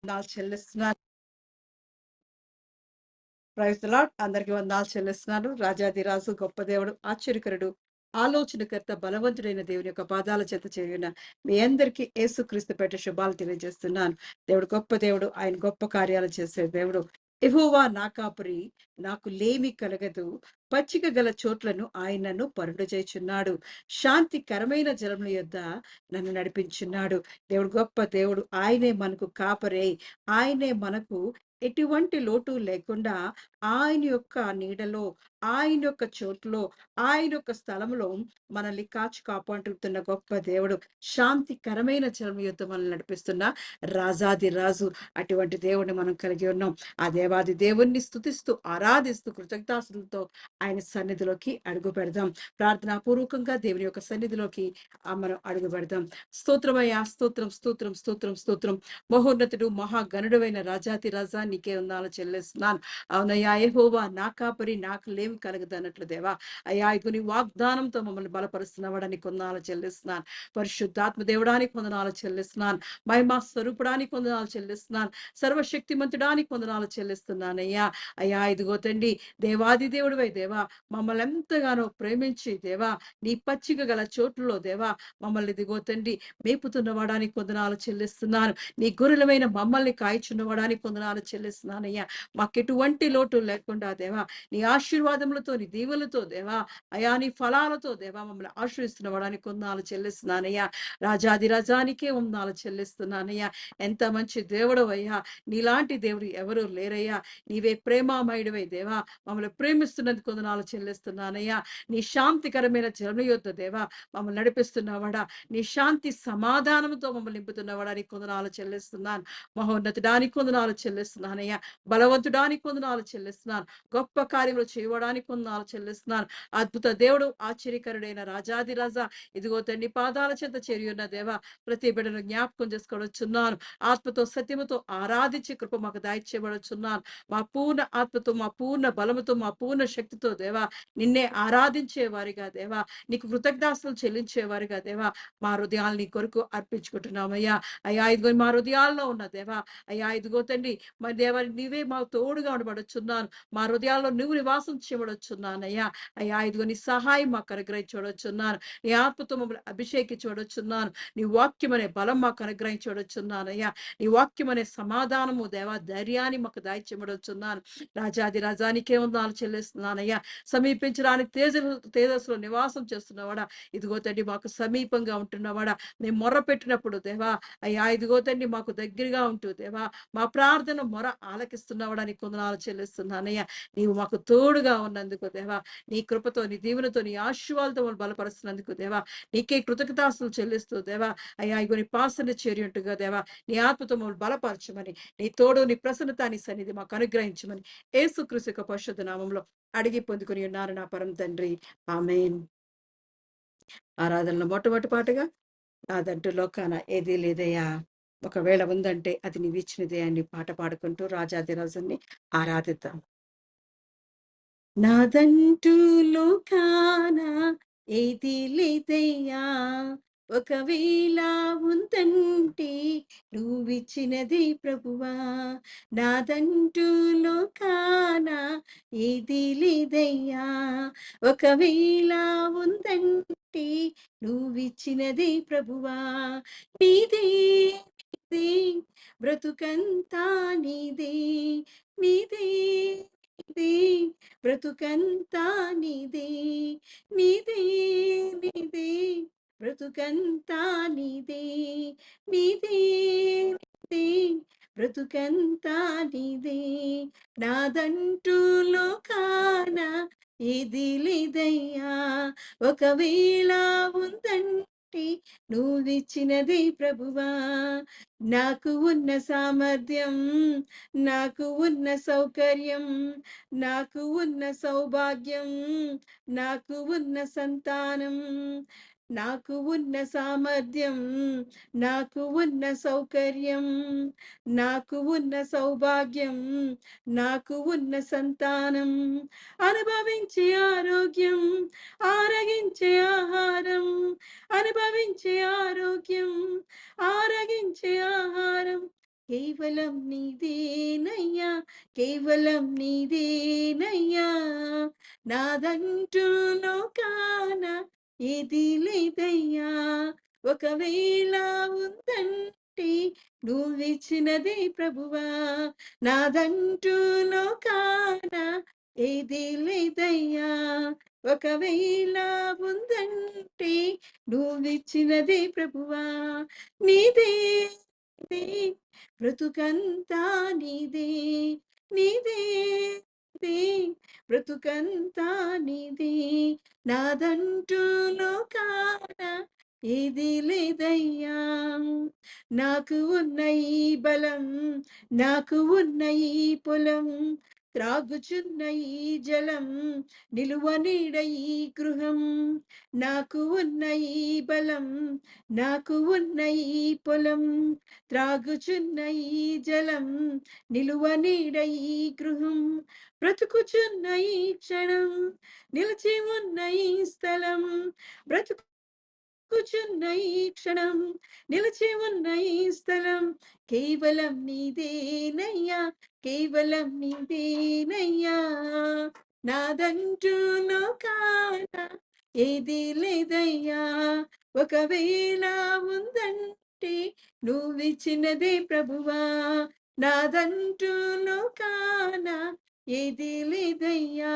వందనాలు చెల్లిస్తున్నాను. Praise the lord. అందరికి వందనాలు చెల్లిస్తున్నాను. రాజాధిరాజు, గొప్ప దేవుడు, ఆశ్చర్యకరుడు, ఆలోచనకర్త, బలవంతుడైన దేవుని యొక్క పాదాల చెంత చేరిన మీ అందరికీ యేసుక్రీస్తు పేరిట శుభాలు తెలియజేస్తున్నాను. దేవుడు గొప్ప దేవుడు. ఆయన గొప్ప కార్యాలు చేసే దేవుడు. యెహోవా నా కాపరి, నాకు లేమి కలగదు. పచ్చిక గల చోట్లను ఆయన నన్ను పరుండజేయుచున్నాడు. శాంతికరమైన జలముల యొద్ద నన్ను నడిపించున్నాడు. దేవుడు గొప్ప దేవుడు. ఆయనే మనకు కాపరి. ఆయనే మనకు ఎటువంటి లోటు లేకుండా ఆయన యొక్క నీడలో, ఆయన యొక్క చోటులో, ఆయన యొక్క స్థలంలో మనల్ని కాచి కాపాడుతున్న గొప్ప దేవుడు. శాంతికరమైన జలము యొద్ద మనల్ని నడిపిస్తున్న రాజాది రాజు. అటువంటి దేవుడిని మనం కలిగి ఉన్నాం. ఆ దేవాది దేవుణ్ణి స్తుతిస్తూ, ఆరాధిస్తూ, కృతజ్ఞతాస్తుతులతో ఆయన సన్నిధిలోకి అడుగు పెడదాం. ప్రార్థనాపూర్వకంగా దేవుని యొక్క సన్నిధిలోకి మనం అడుగు పెడదాం. స్తోత్రమయ్యా, స్తోత్రం, స్తోత్రం, స్తోత్రం, స్తోత్రం. మహోన్నతుడు, మహాగణుడైన రాజాతి రాజా నీకే వందనాలు చెల్లిస్తున్నాను. అవునయ్యా, యెహోవా నా కాపరి, నాకు లేమి కలగదన్నట్లు దేవా. అయ్యా, ఇదిగో నీ వాగ్దానంతో మమ్మల్ని బలపరుస్తున్నవాడని వందనాలు చెల్లిస్తున్నాను. పరిశుద్ధాత్మ దేవుడానికి వందనాలు చెల్లిస్తున్నాను. మహిమా స్వరూపుడానికి వందనాలు చెల్లిస్తున్నాను. సర్వశక్తిమంతుడానికి వందనాలు చెల్లిస్తున్నానయ్యా. అయ్యా, ఇదిగో తండ్రి, దేవాది దేవుడివై దేవా, మమ్మల్ని ఎంతగానో ప్రేమించి దేవా, నీ పచ్చిక గల చోట్లలో దేవా మమ్మల్ని ఇదిగో తండ్రి మేపుతున్న వాడానికి వందనాలు చెల్లిస్తున్నాను. నీ గొర్రెలమైన మమ్మల్ని కాయిచున్నవాడానికి వందనాలు చెల్లిస్తున్నానయ్యా. మాకెటువంటి లోటు లేకుండా దేవా, నీ ఆశీర్వాదములతో, నీ దీవులతో దేవా, అయా నీ ఫలాలతో దేవా మమ్మల్ని ఆశ్రయిస్తున్నవాడానికి వందనాలు చెల్లిస్తున్నానయ్యా. రాజాది రాజానికే వందనాలు చెల్లిస్తున్నానయ్యా. ఎంత మంచి దేవుడవయ్యా. నీలాంటి దేవుడు ఎవరు లేరయ్యా. నీవే ప్రేమామయుడివై దేవా, మమ్మల్ని ప్రేమిస్తున్నందుకు వందనాలు చెల్లిస్తున్నానయ్యా. నీ శాంతికరమైన జలము యొద్ద దేవా మమ్మల్ని నడిపిస్తున్నవాడా, నీ శాంతి సమాధానంతో మమ్మల్ని నింపుతున్నవాడా నీకు వందనాలు చెల్లిస్తున్నాను. మహోన్నతుడానికి వందనాలు చెల్లిస్తున్నానయ్యా. బలవంతుడానికి వందనాలు చెల్లిస్తున్నాను. గొప్ప కార్యములు చేయడానికి వందనాలు చెల్లిస్తున్నాను. అద్భుత దేవుడు, ఆశ్చర్యకరుడైన రాజాది రాజా, ఇదిగో తండ్రి పాదాల చెంత చేరి ఉన్న దేవా, ప్రతి బిడ్డను జ్ఞాపకం చేసుకోవచ్చున్నాను. ఆత్మతో సత్యముతో ఆరాధించి కృప మాకు దాయిచ్చేయబడుచున్నాను. మా పూర్ణ ఆత్మతో, మా పూర్ణ బలముతో, మా పూర్ణ శక్తితో దేవా నిన్నే ఆరాధించే వారిగా దేవా, నీకు కృతజ్ఞాస్తులు చెల్లించేవారుగా దేవా మా హృదయాలు నీ కొరకు అర్పించుకుంటున్నామయ్యా. అయ్యా, ఇదిగో మా హృదయాల్లో ఉన్న దేవా, అయ్యా ఇదిగో తండ్రి, మరి దేవా నీవే మాకు తోడుగా ఉండబడొచ్చున్నాను. మా హృదయాల్లో నువ్వు నివాసం చేయబడొచ్చున్నానయ్యా. అయ్యా, ఇదిగో నీ సహాయం మాకు అనుగ్రహించి చూడొచ్చున్నాను. నీ ఆత్మతో మమ్మల్ని అభిషేకించి చూడొచ్చున్నాను. నీ వాక్యం అనే బలం మాకు అనుగ్రహించి చూడొచ్చున్నానయ్యా. నీ వాక్యం అనే సమాధానము దేవా ధైర్యాన్ని మాకు దాయిచ్చబడొచ్చున్నాను. రాజాది రాజానికే వందనాలు చెల్లిస్తున్నానయ్యా. సమీపించడానికి తేజస్సులో నివాసం చేస్తున్నవాడా, ఇదిగో తండ్రి మాకు సమీపంగా ఉంటున్నవాడా, మేము మొర్ర పెట్టినప్పుడు దేవా, అయ్యా ఇదిగో తండ్రి మాకు దగ్గరగా ఉంటూ దేవా మా ప్రార్థన మొర ఆలకిస్తున్నవాడా నీకు వందనాలు చెల్లిస్తున్నానయ్యా. నీవు మాకు తోడుగా ఉన్నందుకు దేవా, నీ కృపతో, నీ దీవెనతో, నీ ఆశీర్వాదాలతో మమ్మల్ని బలపరుస్తున్నందుకు దేవా నీకే కృతజ్ఞతాస్తులు చెల్లిస్తూ దేవా, అయ్యా ఇగో నీ పాసన చేరినట్టుగా దేవా నీ ఆత్మతో మమ్మల్ని బలపరచమని, నీ తోడు, నీ ప్రసన్నత, నీ సన్నిధి మాకు అనుగ్రహించమని యేసుక్రీస్తు యొక్క పరిశుద్ధ నామములో అడిగి పొందుకొని ఉన్నారు నా పరమ తండ్రి. ఆమేన్. ఆరాధనలో మొట్టమొదటి పాటగా నాదంటూ లోకాన ఏదీ లేదయ్యా, ఒకవేళ ఉందంటే అది నీవిచ్చినదే అని పాట పాడుకుంటూ రాజాదిరాజుని ఆరాధిద్దాం. నాదంటూ లోకాన ఏది లేదయ్యా, ఒకవేళ ఉందంటే నువ్విచ్చినది ప్రభువా. నాదంటూ లోకాన ఏది లేదయ్యా, ఒకవేళ ఉందంటే నువ్విచ్చినది ప్రభువా. నీదే నీదే బ్రతుకంతా నీదే, నీదే నీదే బ్రతుకంతా నీదే, నీదే నీదే బ్రతుకంతా నీదే, నీదే నీదే బ్రతుకంతా నీదే. నాదంటూ లోకాన ఏది లేదయ్యా, ఒకవేళ ఉందంటే నువ్విచ్చినది ప్రభువా. నాకు ఉన్న సామర్థ్యం, నాకు ఉన్న సౌకర్యం, నాకు ఉన్న సౌభాగ్యం, నాకు ఉన్న సంతానం, నాకు ఉన్న సామర్థ్యం, నాకు ఉన్న సౌకర్యం, నాకు ఉన్న సౌభాగ్యం, నాకు ఉన్న సంతానం, అనుభవించే ఆరోగ్యం, ఆరగించే ఆహారం, అనుభవించే ఆరోగ్యం, ఆరగించే ఆహారం, కేవలం నీదేనయ్యా, కేవలం నీదేనయ్యా, నాదంటూ లోకాన ఏది లేదయ్యా. ఒకవేళ ఉందంటే నువ్విచ్చినదే ప్రభువా, నాదంటూ లోకాన ఏది లేదయ్యా. ఒకవేళ ఉందంటే నువ్విచ్చినదే ప్రభువా, నీదే నీదే బ్రతుకంతా నీదే, నీదే నీదే, బ్రతుకంతా నీదే, నాదంటూ లోకాన ఏది లేదయ్యా. నాకు ఉన్న ఈ బలం, నాకు ఉన్న ఈ పొలం, త్రాగుచున్న ఈ జలం, నిలువ నీడ ఈ గృహం, నాకు ఉన్న ఈ బలం, నాకు ఉన్న ఈ పొలం, త్రాగుచున్న ఈ జలం, నిలువ నీడ ఈ గృహం, బ్రతుకుచున్న ఈ క్షణం, నిలిచి ఉన్న ఈ స్థలం, బ్రతుకుచున్న ఈ క్షణం, నిలిచి ఉన్న ఈ స్థలం, కేవలం నీదేనయ్యా, కేవలం నీదేనయ్యా, నాదంటూ లోకాన ఏది లేదయ్యా. ఒకవేళ ఉందంటే నువ్విచ్చినదే ప్రభువా, నాదంటూ లోకాన ఏది లేదయ్యా.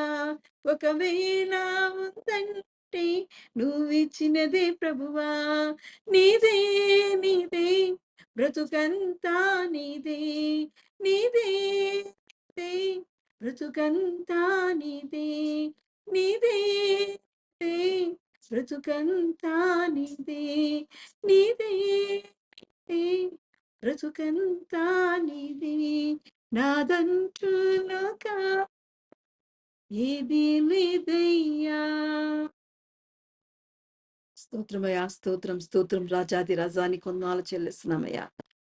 ఒకవేళ ఉందంటే నువ్విచ్చినదే ప్రభువా, నీదే నీదే, బ్రతుకంతా నీదే, నీదే నీదే, బ్రతుకంతా నీదే, నీదే నీదే, బ్రతుకంతా నీదే, నీదే నీదే, బ్రతుకంతా నీదే, నాదంటూ లోకా ఏది లేదయ్యా. స్తోత్రమయ్యా, స్తోత్రం, స్తోత్రం రాజాది రాజాని కొందాలు చెల్లిస్తున్నామయ్యా.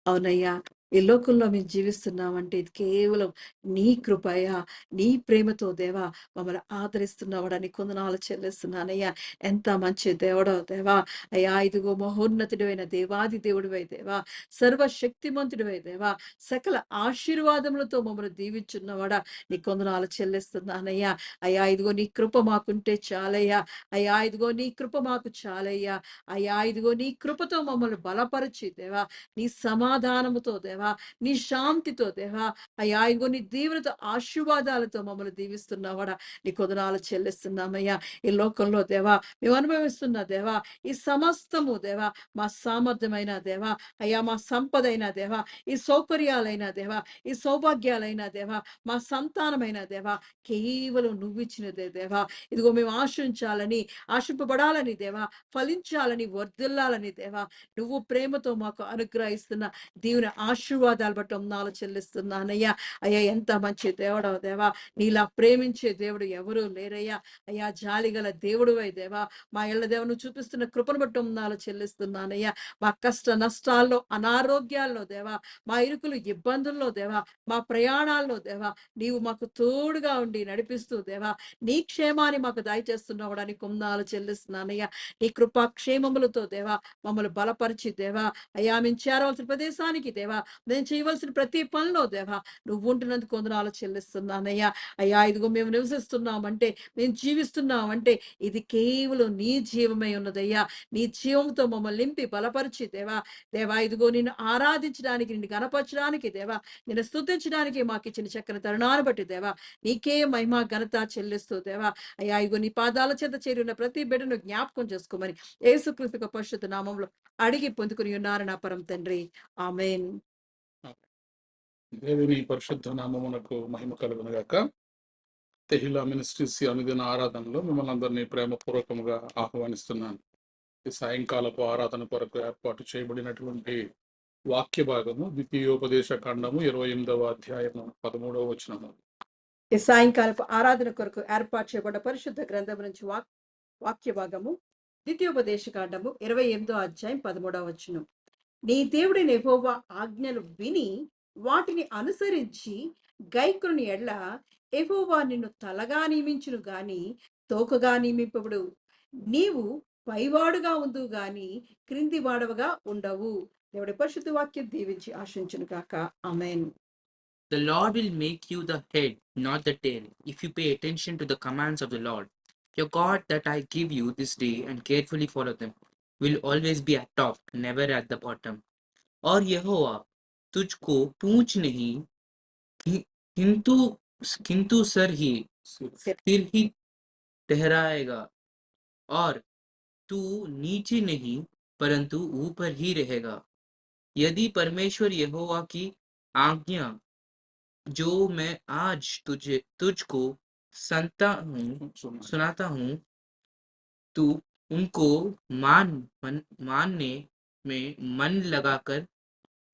అవునయ్యా, ఈ లోకంలో మేము జీవిస్తున్నామంటే ఇది కేవలం నీ కృపయ్యా, నీ ప్రేమతో దేవా మమ్మల్ని ఆదరిస్తున్నావడని కొందనాలు చెల్లిస్తున్నానయ్యా. ఎంత మంచి దేవుడో దేవా. అయ్యా, ఇదిగో మహోన్నతుడైన దేవాది దేవుడివై దేవా, సర్వశక్తిమంతుడివై దేవా, సకల ఆశీర్వాదములతో మమ్మల్ని దీవించున్నవాడా నీ కొందనాలు చెల్లిస్తున్నానయ్యా. అయ్యా, ఇదిగో నీ కృప మాకుంటే చాలయ్యా. అయ్యా, ఇదిగో నీ కృప మాకు చాలయ్యా. అయ్యా, ఇదిగో నీ కృపతో మమ్మల్ని బలపరిచి దేవా, నీ సమాధానముతో దేవా, నీ శాంతితో దేవా, అయ్యా ఇదిగో నీ దీవెనతో ఆశీర్వాదాలతో మమ్మల్ని దీవిస్తున్నావాడా నీ కొందనాలు చెల్లిస్తున్నామయ్యా. ఈ లోకంలో దేవా మేము అనుభవిస్తున్న దేవా ఈ సమస్తము దేవా మా సామర్థ్యమైన దేవా, అయ్యా మా సంపదైన దేవా, ఈ సౌకర్యాలైన దేవా, ఈ సౌభాగ్యాలైన దేవా, మా సంతానమైన దేవా, కేవలం నువ్విచ్చినదే దేవా. ఇదిగో మేము ఆశించాలని, ఆశింపబడాలని దేవా, ఫలించాలని, వర్ధిల్లాలని దేవా, నువ్వు ప్రేమతో మాకు అనుగ్రహిస్తున్న దీవెన ఆశీర్వాదాలు బట్టి వందనాలు చెల్లిస్తున్నానయ్యా. అయ్యా, ఎంత మంచి దేవుడవు దేవా, నీలా ప్రేమించే దేవుడు ఎవరు లేరయ్యా. అయ్యా, జాలిగల దేవుడువై దేవా, మా ఇళ్ళ దేవుని చూపిస్తున్న కృపను బట్టి వందనాలు చెల్లిస్తున్నానయ్యా. మా కష్ట నష్టాల్లో, అనారోగ్యాల్లో దేవా, మా ఇరుకులు ఇబ్బందుల్లో దేవా, మా ప్రయాణాల్లో దేవా, నీవు మాకు తోడుగా ఉండి నడిపిస్తూ దేవా, నీ క్షేమాన్ని మాకు దయచేస్తున్నావడానికి కొందాలు చెల్లిస్తున్నానయ్యా. నీ కృపా క్షేమములతో దేవా మమ్మల్ని బలపరిచి దేవా, అయ్యా మేము చేరవలసిన ప్రదేశానికి దేవా, మేము చేయవలసిన ప్రతి పనిలో దేవా నువ్వు ఉంటున్నందుకు కొందనాలు చెల్లిస్తున్నానయ్యా. అయ్యా, ఇదిగో మేము నివసిస్తున్నామంటే, మేము జీవిస్తున్నామంటే ఇది కేవలం నీ జీవమై ఉన్నదయ్యా. నీ జీవంతో మమ్మల్ని నింపి బలపరిచి దేవా, దేవా ఇదిగో నిన్ను ఆరాధించడానికి, నిన్ను గణపరచడానికి దేవా, నిన్ను స్తుతించడానికి మాకు ఇచ్చిన చక్కని తరుణాన్ని బట్టి దేవా నీకే మహిమ ఘనత చెల్లిస్తూ దేవా, అయ్యా ఇగో నీ పాదాల చేత చేరిన ప్రతి బిడ్డను జ్ఞాపకం చేసుకోమని యేసుక్రీస్తు యొక్క పరిశుద్ధ నామంలో అడిగి పొందుకుని ఉన్నారు నా పరం తండ్రి, ఆమేన్. దేవుని పరిశుద్ధ నామమునకు మహిమ కలుగును గాక. తెహిలా మినిస్ట్రీస్ అనుదిన ఆరాధనలో మిమ్మల్ని అందరినీ ప్రేమపూర్వకంగా ఆహ్వానిస్తున్నాను. ఈ సాయంకాలపు ఆరాధన కొరకు ఏర్పాటు చేయబడినటువంటి వాక్య భాగము ద్వితీయోపదేశ ఖండము 28వ అధ్యాయము 13వ వచనము. ఈ సాయంకాలపు ఆరాధన కొరకు ఏర్పాటు చేయబడ్డ పరిశుద్ధ గ్రంథం నుంచి వాక్య భాగము ద్వితీయోపదేశ కాండము 28వ అధ్యాయం 13వ వచనం. నీ దేవుడైన యెహోవా ఆజ్ఞలు విని వాటిని అనుసరించి గైకొనిన ఎడ్ల యెహోవా నిన్ను తలగా నియమించును గాని తోకగా నియమింపబడు. నీవు పైవాడుగా ఉందువు గాని క్రింది వాడవగా ఉండవు. దేవుడి పరిశుద్ధ వాక్యం దీవించి ఆశించును గాక. ఆమేన్. The Lord will make you the head, not the tail, if you pay attention to the commands of the Lord. Your God that I give you this day and carefully follow them will always be at top, never at the bottom. और यहोवा तुझको पूंछ नहीं किंतु किंतु सिर ही ठहराएगा, और तू नीचे नहीं परंतु ऊपर ही रहेगा। यदि परमेश्वर यहोवा की आज्ञा जो मैं आज तुझको सुनाता हूँ, तू उनको मानने में मन लगाकर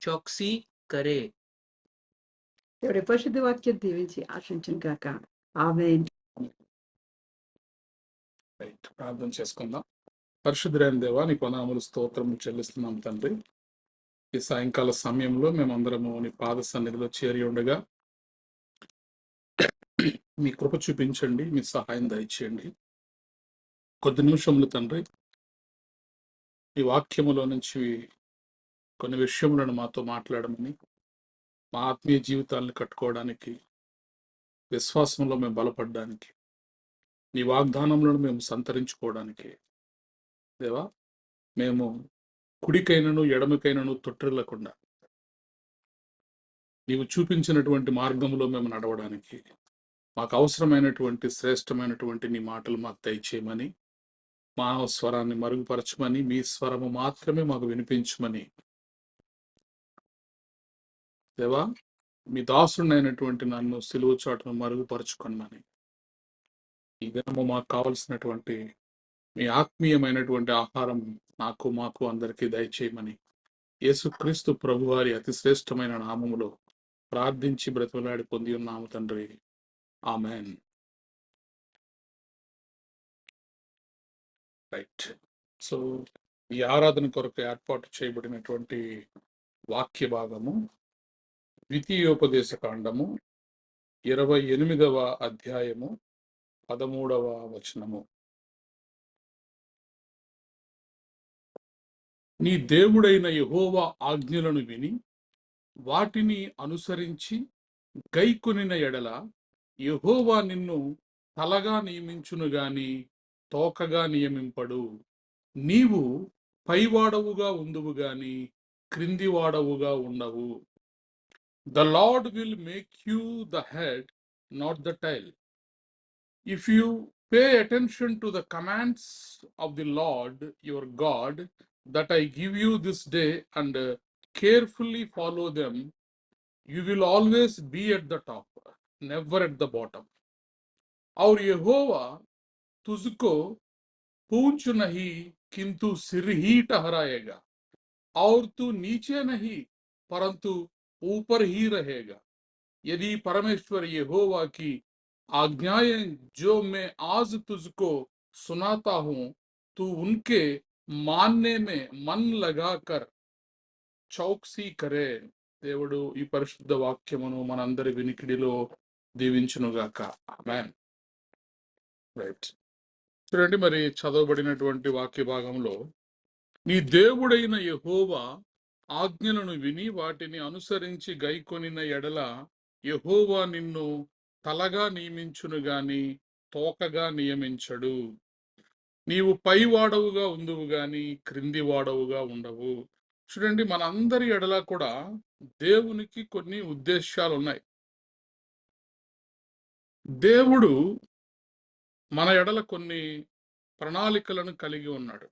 चौकसी करे। దేవుడి పరిశుద్ధ వాక్యం దీవించి ఆశించును గాక. ఆమేన్. రైట్, ప్రార్థన చేసుకుందాం. పరిశుద్ధుడైన దేవా, నీకు వందనములు స్తోత్రము చెల్లిస్తున్నాం తండ్రి. ఈ సాయంకాల సమయంలో మేమందరము నీ పాద సన్నిధిలో చేరి ఉండగా మీ కృప చూపించండి, మీ సహాయం దయచేయండి. కొద్ది నిమిషములు తండ్రి ఈ వాక్యములో నుంచి కొన్ని విషయములను మాతో మాట్లాడమని, మా ఆత్మీయ జీవితాలను కట్టుకోవడానికి, విశ్వాసంలో మేము బలపడడానికి, నీ వాగ్దానములను మేము సంతరించుకోవడానికి దేవా, మేము కుడికైనను ఎడమకైనను తొట్టిల్లకుండా నీవు చూపించినటువంటి మార్గంలో మేము నడవడానికి మాకు అవసరమైనటువంటి శ్రేష్టమైనటువంటి నీ మాటలు మాకు దయచేయమని, మానవ స్వరాన్ని మరుగుపరచమని, మీ స్వరము మాత్రమే మాకు వినిపించమని దేవా, మీ దాసుడినైనటువంటి నన్ను సిలువ చాటును మరుగుపరచుకొనమని, ఈ దినము మాకు కావలసినటువంటి మీ ఆత్మీయమైనటువంటి ఆహారం నాకు మాకు అందరికీ దయచేయమని యేసుక్రీస్తు ప్రభువారి అతి శ్రేష్టమైన నామములో ప్రార్థించి బ్రతిమలాడి పొంది ఉన్నాము తండ్రి. ఆమెన్. రైట్. సో ఈ ఆరాధన కొరకు ఏర్పాటు చేయబడినటువంటి వాక్య భాగము ద్వితీయోపదేశ కాండము 28వ అధ్యాయము 13వ వచనము. నీ దేవుడైన యెహోవా ఆజ్ఞలను విని వాటిని అనుసరించి గైకొనిన ఎడల యెహోవా నిన్ను తలగా నియమించును గాని తోకగా నియమింపడు. నీవు పైవాడవుగా ఉందువు గాని క్రిందివాడవుగా ఉండవు. The Lord will make you the head, not the tail. If you pay attention to the commands of the Lord your God that I give you this day and carefully follow them, you will always be at the top, never at the bottom. और यहोवा तुझको पूंछ नहीं किंतु सिर ही ठहराएगा, और तू नीचे नहीं परंतु ऊपर ही रहेगा। यदि परमेश्वर यहोवा की आज्ञाएं जो मैं आज तुझको सुनाता हूं, तू उनके मानने में मन लगाकर చౌక్సీ కరే. దేవుడు ఈ పరిశుద్ధ వాక్యమును మనందరి వినికిడిలో దీవించునుగాక. ఆమేన్. రైట్. చూడండి, మరి చదవబడినటువంటి వాక్య భాగంలో నీ దేవుడైన యెహోవా ఆజ్ఞలను విని వాటిని అనుసరించి గైకొనిన ఎడల యెహోవా నిన్ను తలగా నియమించును గాని తోకగా నియమించడు. నీవు పైవాడవుగా ఉందువు గాని క్రింది వాడవుగా ఉండవు. చూడండి, మనందరి ఎడల కూడా దేవునికి కొన్ని ఉద్దేశాలు ఉన్నాయి. దేవుడు మన ఎడల కొన్ని ప్రణాళికలను కలిగి ఉన్నాడు.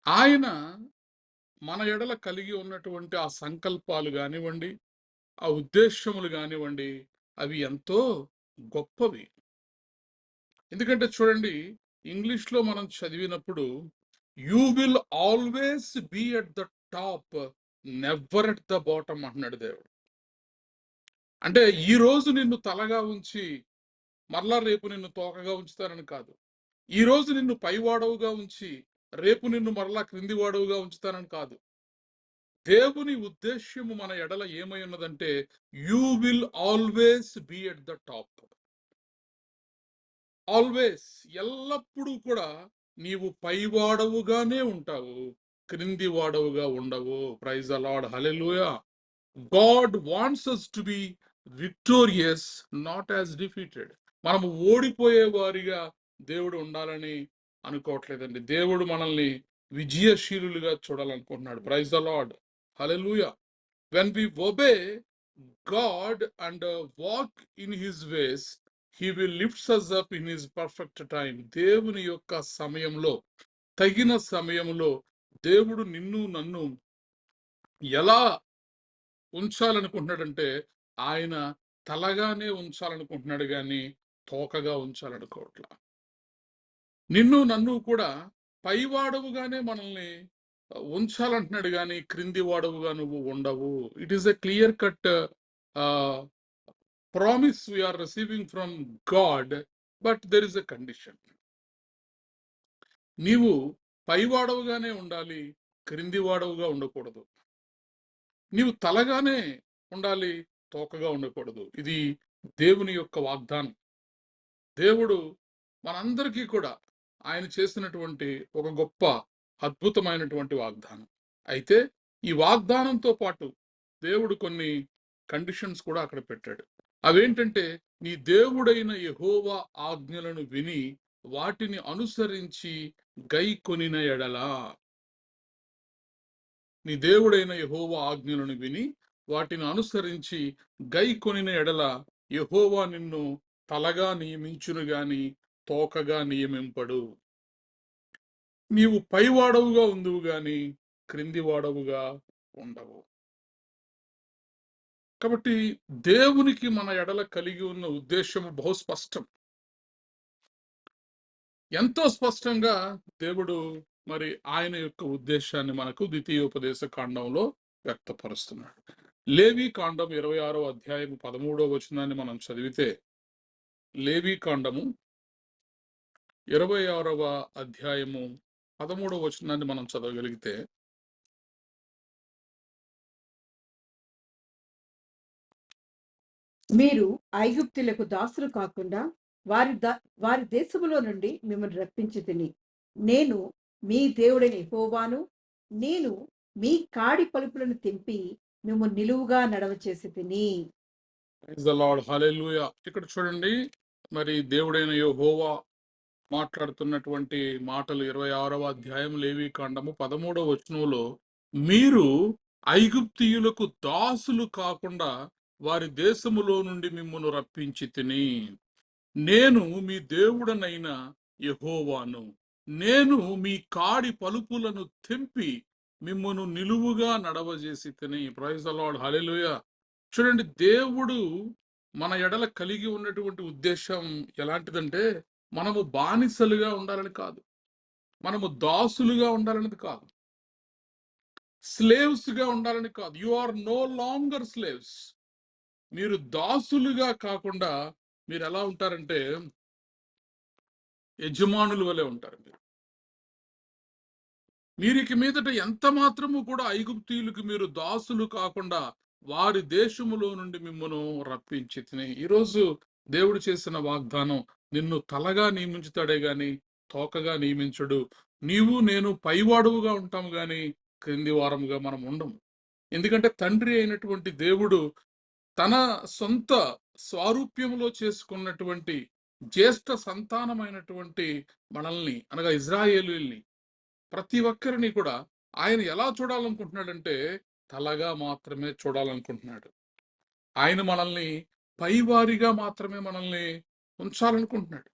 ఆయన మన ఎడల కలిగి ఉన్నటువంటి ఆ సంకల్పాలు కానివ్వండి, ఆ ఉద్దేశములు కానివ్వండి, అవి ఎంతో గొప్పవి. ఎందుకంటే చూడండి, ఇంగ్లీష్లో మనం చదివినప్పుడు you will always be at the top, never at the bottom అంటున్నాడు దేవుడు. అంటే ఈ రోజు నిన్ను తలగా ఉంచి మరలా రేపు నిన్ను తోకగా ఉంచుతారని కాదు. ఈ రోజు నిన్ను పైవాడవుగా ఉంచి రేపు నిన్ను మరలా క్రింది వాడవుగా ఉంచుతానని కాదు. దేవుని ఉద్దేశ్యము మన ఎడల ఏమై ఉన్నదంటే you will always be at the top. Always, ఎల్లప్పుడూ కూడా నీవు పైవాడవుగానే ఉంటావు, క్రింది వాడవుగా ఉండవు. Praise the lord, hallelujah. God wants us to be victorious, not as defeated. మనము ఓడిపోయే వారిగా దేవుడు ఉండాలని అనుకోవట్లేదండి. దేవుడు మనల్ని విజయశీలులుగా చూడాలనుకుంటున్నాడు. Praise the lord, hallelujah. When we obey God and walk in his ways, he will lift us up in his perfect time. దేవుని యొక్క సమయంలో, తగిన సమయంలో దేవుడు నిన్ను నన్ను ఎలా ఉంచాలనుకుంటున్నాడంటే, ఆయన తలగానే ఉంచాలనుకుంటున్నాడు గాని తోకగా ఉంచాలనుకోవట్లా. నిన్ను నన్ను కూడా పైవాడవుగానే మనల్ని ఉంచాలంటున్నాడు గాని క్రింది వాడవుగా నువ్వు ఉండవు. It is a clear cut promise we are receiving from God, but there is a condition. నీవు పైవాడవుగానే ఉండాలి, క్రింది వాడవుగా ఉండకూడదు. నీవు తలగానే ఉండాలి, తోకగా ఉండకూడదు. ఇది దేవుని యొక్క వాగ్దానం. దేవుడు మనందరికీ కూడా ఆయన చేసినటువంటి ఒక గొప్ప అద్భుతమైనటువంటి వాగ్దానం. అయితే ఈ వాగ్దానంతో పాటు దేవుడు కొన్ని కండిషన్స్ కూడా అక్కడ పెట్టాడు. అవేంటంటే, నీ దేవుడైన యెహోవా ఆజ్ఞలను విని వాటిని అనుసరించి గైకొనిన ఎడల. నీ దేవుడైన యెహోవా ఆజ్ఞలను విని వాటిని అనుసరించి గైకొనిన ఎడల యెహోవా నిన్ను తలగా నియమించును గాని తోకగా నియమింపడు. నీవు పైవాడవుగా ఉందువు గాని క్రింది వాడవుగా ఉండవు. కాబట్టి దేవునికి మన ఎడల కలిగి ఉన్న ఉద్దేశము బహుస్పష్టం. ఎంతో స్పష్టంగా దేవుడు మరి ఆయన యొక్క ఉద్దేశాన్ని మనకు ద్వితీయోపదేశ కాండంలో వ్యక్తపరుస్తున్నాడు. లేవి కాండం 26వ అధ్యాయం 13వ వచనాన్ని మనం చదివితే, లేవి కాండము 26వ అధ్యాయము 13వ వచనాన్ని మనం చదవగలిగితే, మీరు ఐగుప్తులకు దాసులు కాకుండా వారి దేశములో నుండి మిమ్మల్ని రప్పించి తిని, నేను మీ దేవుడైన యెహోవాను, నేను మీ కాడి పలుపులను తెంపి మిమ్మల్ని నిలువుగా నడవచేసి తిని. ప్రైజ్ ద లార్డ్, హల్లెలూయా. ఇక్కడ చూడండి, మరి దేవుడైన యెహోవా మాట్లాడుతున్నటువంటి మాటలు 26వ అధ్యాయం లేవి కాండము 13వ వచనంలో, మీరు ఐగుప్తీయులకు దాసులు కాకుండా వారి దేశములో నుండి మిమ్మును రప్పించి తిని, నేను మీ దేవుడనైన యెహోవాను, నేను మీ కాడి పలుపులను తెంపి మిమ్మును నిలువుగా నడవజేసి తిని. ప్రైజ్ ద లార్డ్, హల్లెలూయా. చూడండి, దేవుడు మన ఎడల కలిగి ఉన్నటువంటి ఉద్దేశం ఎలాంటిదంటే, మనము బానిసలుగా ఉండాలని కాదు, మనము దాసులుగా ఉండాలని కాదు, స్లేవ్స్ గా ఉండాలని కాదు. You are no longer slaves. మీరు దాసులుగా కాకుండా మీరు ఎలా ఉంటారంటే యజమానుల వలె ఉంటారు. మీరికి మీదట ఎంత మాత్రము కూడా ఐగుప్తీయులకు మీరు దాసులు కాకుండా వారి దేశములో నుండి మిమ్మను రప్పించి తిని. ఈరోజు దేవుడు చేసిన వాగ్దానం, నిన్ను తలగా నియమించుతాడే గాని తోకగా నియమించడు. నీవు నేను పైవాడుగా ఉంటాము గాని క్రింది వారముగా మనం ఉండము. ఎందుకంటే తండ్రి అయినటువంటి దేవుడు తన సొంత స్వారూప్యములో చేసుకున్నటువంటి జ్యేష్ఠ సంతానమైనటువంటి మనల్ని, అనగా ఇజ్రాయేలీల్ని, ప్రతి ఒక్కరిని కూడా ఆయన ఎలా చూడాలనుకుంటున్నాడంటే తలగా మాత్రమే చూడాలనుకుంటున్నాడు. ఆయన మనల్ని పైవారిగా మాత్రమే మనల్ని ఉంచాలనుకుంటున్నాడు.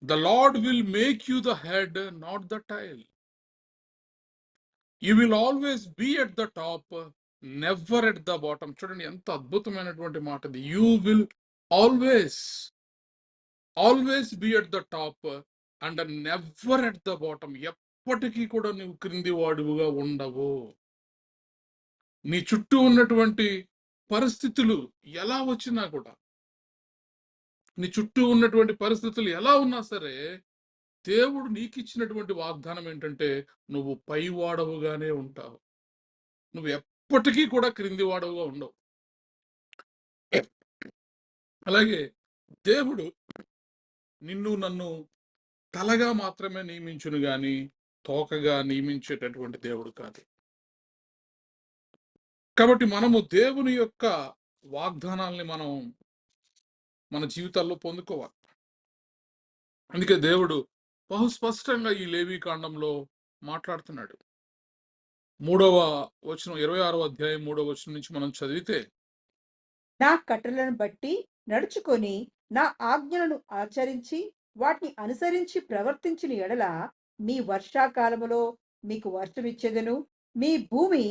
The lord will make you the head, not the tail. You will always be at the top, never at the bottom. చూడండి ఎంత అద్భుతమైనటువంటి మాట ఇది. You will always be at the top and never at the bottom. ఎప్పటికీ కూడా నువ్వు క్రింది వాడువుగా ఉండవు. నీ చుట్టూ ఉన్నటువంటి పరిస్థితులు ఎలా వచ్చినా కూడా, నీ చుట్టూ ఉన్నటువంటి పరిస్థితులు ఎలా ఉన్నా సరే, దేవుడు నీకు ఇచ్చినటువంటి వాగ్దానం ఏంటంటే నువ్వు పైవాడవుగానే ఉంటావు. నువ్వు ఎప్పటికీ కూడా క్రింది వాడవుగా ఉండవు. అలాగే దేవుడు నిన్ను నన్ను తలగా మాత్రమే నియమించును గాని తోకగా నియమించేటటువంటి దేవుడు కాదు. కాబట్టి మనము దేవుని యొక్క వాగ్దానాల్ని మనం మన జీవితాల్లో పొందుకోవాలి. అందుకే దేవుడు బహు స్పష్టంగా ఈ లేవీ కాండంలో మాట్లాడుతున్నాడు. 3వ వచనం 26వ అధ్యాయం 3వ వచనం నుంచి మనం చదివితే, నా కట్టలను బట్టి నడుచుకొని నా ఆజ్ఞలను ఆచరించి వాటిని అనుసరించి ప్రవర్తించిన ఎడల మీ వర్షాకాలములో మీకు వర్షమిచ్చెదను, మీ భూమి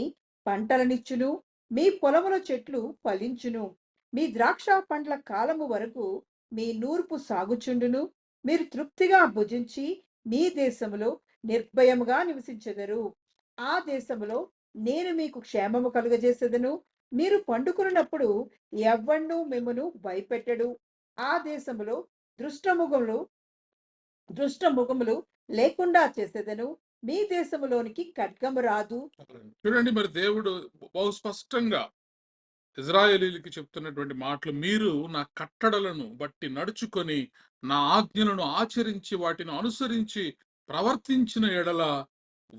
పంటలనిచ్చును, మీ పొలముల చెట్లు ఫలించును, మీ ద్రాక్ష పండ్ల కాలము వరకు మీ నూర్పు సాగుచుండును, మీరు తృప్తిగా భుజించి మీ దేశములో నిర్భయముగా నివసించెదరు. ఆ దేశములో నేను మీకు క్షేమము కలుగజేసేదను, మీరు పండుకున్నప్పుడు ఎవ్వణ్ణు మిమ్మును భయపెట్టడు. ఆ దేశములో దృష్టముఖములు దృష్టముఖములు లేకుండా చేసేదను, మీ దేశములోనికి ఖడ్గము రాదు. చూడండి, మరి దేవుడు బహు స్పష్టంగా ఇజ్రాయేలీలకి చెప్తున్నటువంటి మాటలు, మీరు నా కట్టడలను బట్టి నడుచుకొని నా ఆజ్ఞలను ఆచరించి వాటిని అనుసరించి ప్రవర్తించిన ఎడల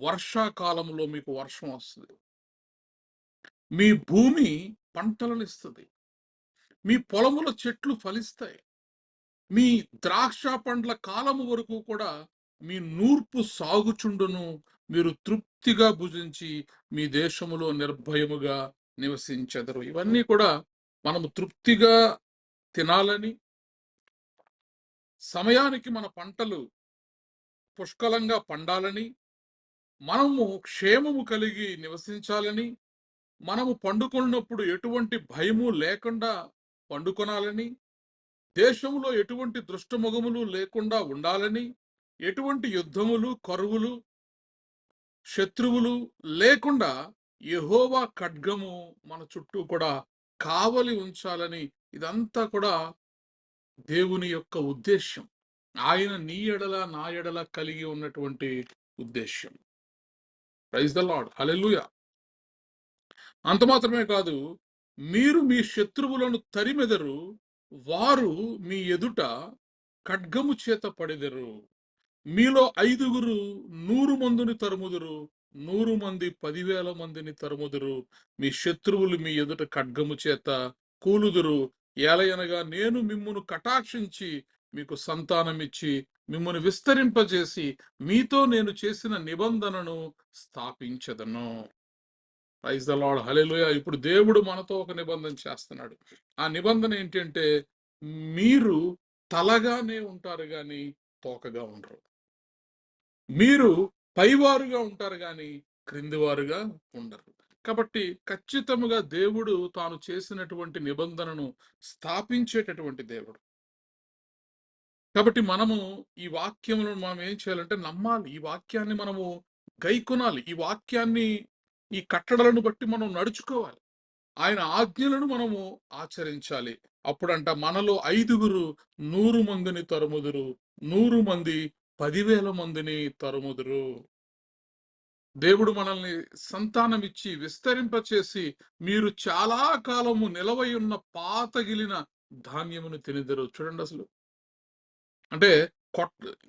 వర్షాకాలంలో మీకు వర్షం వస్తుంది, మీ భూమి పంటలను ఇస్తుంది, మీ పొలముల చెట్లు ఫలిస్తాయి, మీ ద్రాక్ష పండ్ల కాలము వరకు కూడా మీ నూర్పు సాగుచుండును, మీరు తృప్తిగా భుజించి మీ దేశములో నిర్భయముగా నివసించెదరు. ఇవన్నీ కూడా మనము తృప్తిగా తినాలని, సమయానికి మన పంటలు పుష్కలంగా పండాలని, మనము క్షేమము కలిగి నివసించాలని, మనము పండుకున్నప్పుడు ఎటువంటి భయము లేకుండా పండుకొనాలని, దేశంలో ఎటువంటి దృష్టముఖములు లేకుండా ఉండాలని, ఎటువంటి యుద్ధములు, కరువులు, శత్రువులు లేకుండా యెహోవా ఖడ్గము మన చుట్టూ కూడా కావలి ఉంచాలని, ఇదంతా కూడా దేవుని యొక్క ఉద్దేశ్యం. ఆయన నీ ఎడల నా ఎడల కలిగి ఉన్నటువంటి ఉద్దేశ్యం. ప్రైజ్ ద లార్డ్, హల్లెలూయా. అంత మాత్రమే కాదు, మీరు మీ శత్రువులను తరిమెదరు, వారు మీ ఎదుట ఖడ్గము చేత పడెదరు. మీలో 5 100 మందిని తరుముదురు, 100 మంది 10,000 మందిని తరుముదురు. మీ శత్రువులు మీ ఎదుట ఖడ్గము చేత కూలుదురు. ఏలయనగా నేను మిమ్మును కటాక్షించి మీకు సంతానమిచ్చి మిమ్మును విస్తరింపజేసి మీతో నేను చేసిన నిబంధనను స్థాపించదను. ప్రైజ్ ద లార్డ్, హల్లెలూయా. ఇప్పుడు దేవుడు మనతో ఒక నిబంధన చేస్తున్నాడు. ఆ నిబంధన ఏంటంటే, మీరు తలగానే ఉంటారు గాని తోకగా ఉండరు. మీరు పైవారుగా ఉంటారు గాని క్రిందివారుగా ఉండరు. కాబట్టి ఖచ్చితముగా దేవుడు తాను చేసినటువంటి నిబంధనను స్థాపించేటటువంటి దేవుడు. కాబట్టి మనము ఈ వాక్యములను మనం ఏం చేయాలంటే నమ్మాలి. ఈ వాక్యాన్ని మనము గైకొనాలి. ఈ వాక్యాన్ని, ఈ కట్టడలను బట్టి మనం నడుచుకోవాలి. ఆయన ఆజ్ఞలను మనము ఆచరించాలి. అప్పుడంట మనలో 5 100 మందిని తరుముదురు, 100 మంది 10,000 మందిని తరుముదురు. దేవుడు మనల్ని సంతానమిచ్చి విస్తరింపచేసి మీరు చాలా కాలము నిలవై ఉన్న పాతగిలిన ధాన్యమును తినెదరు. చూడండి అసలు, అంటే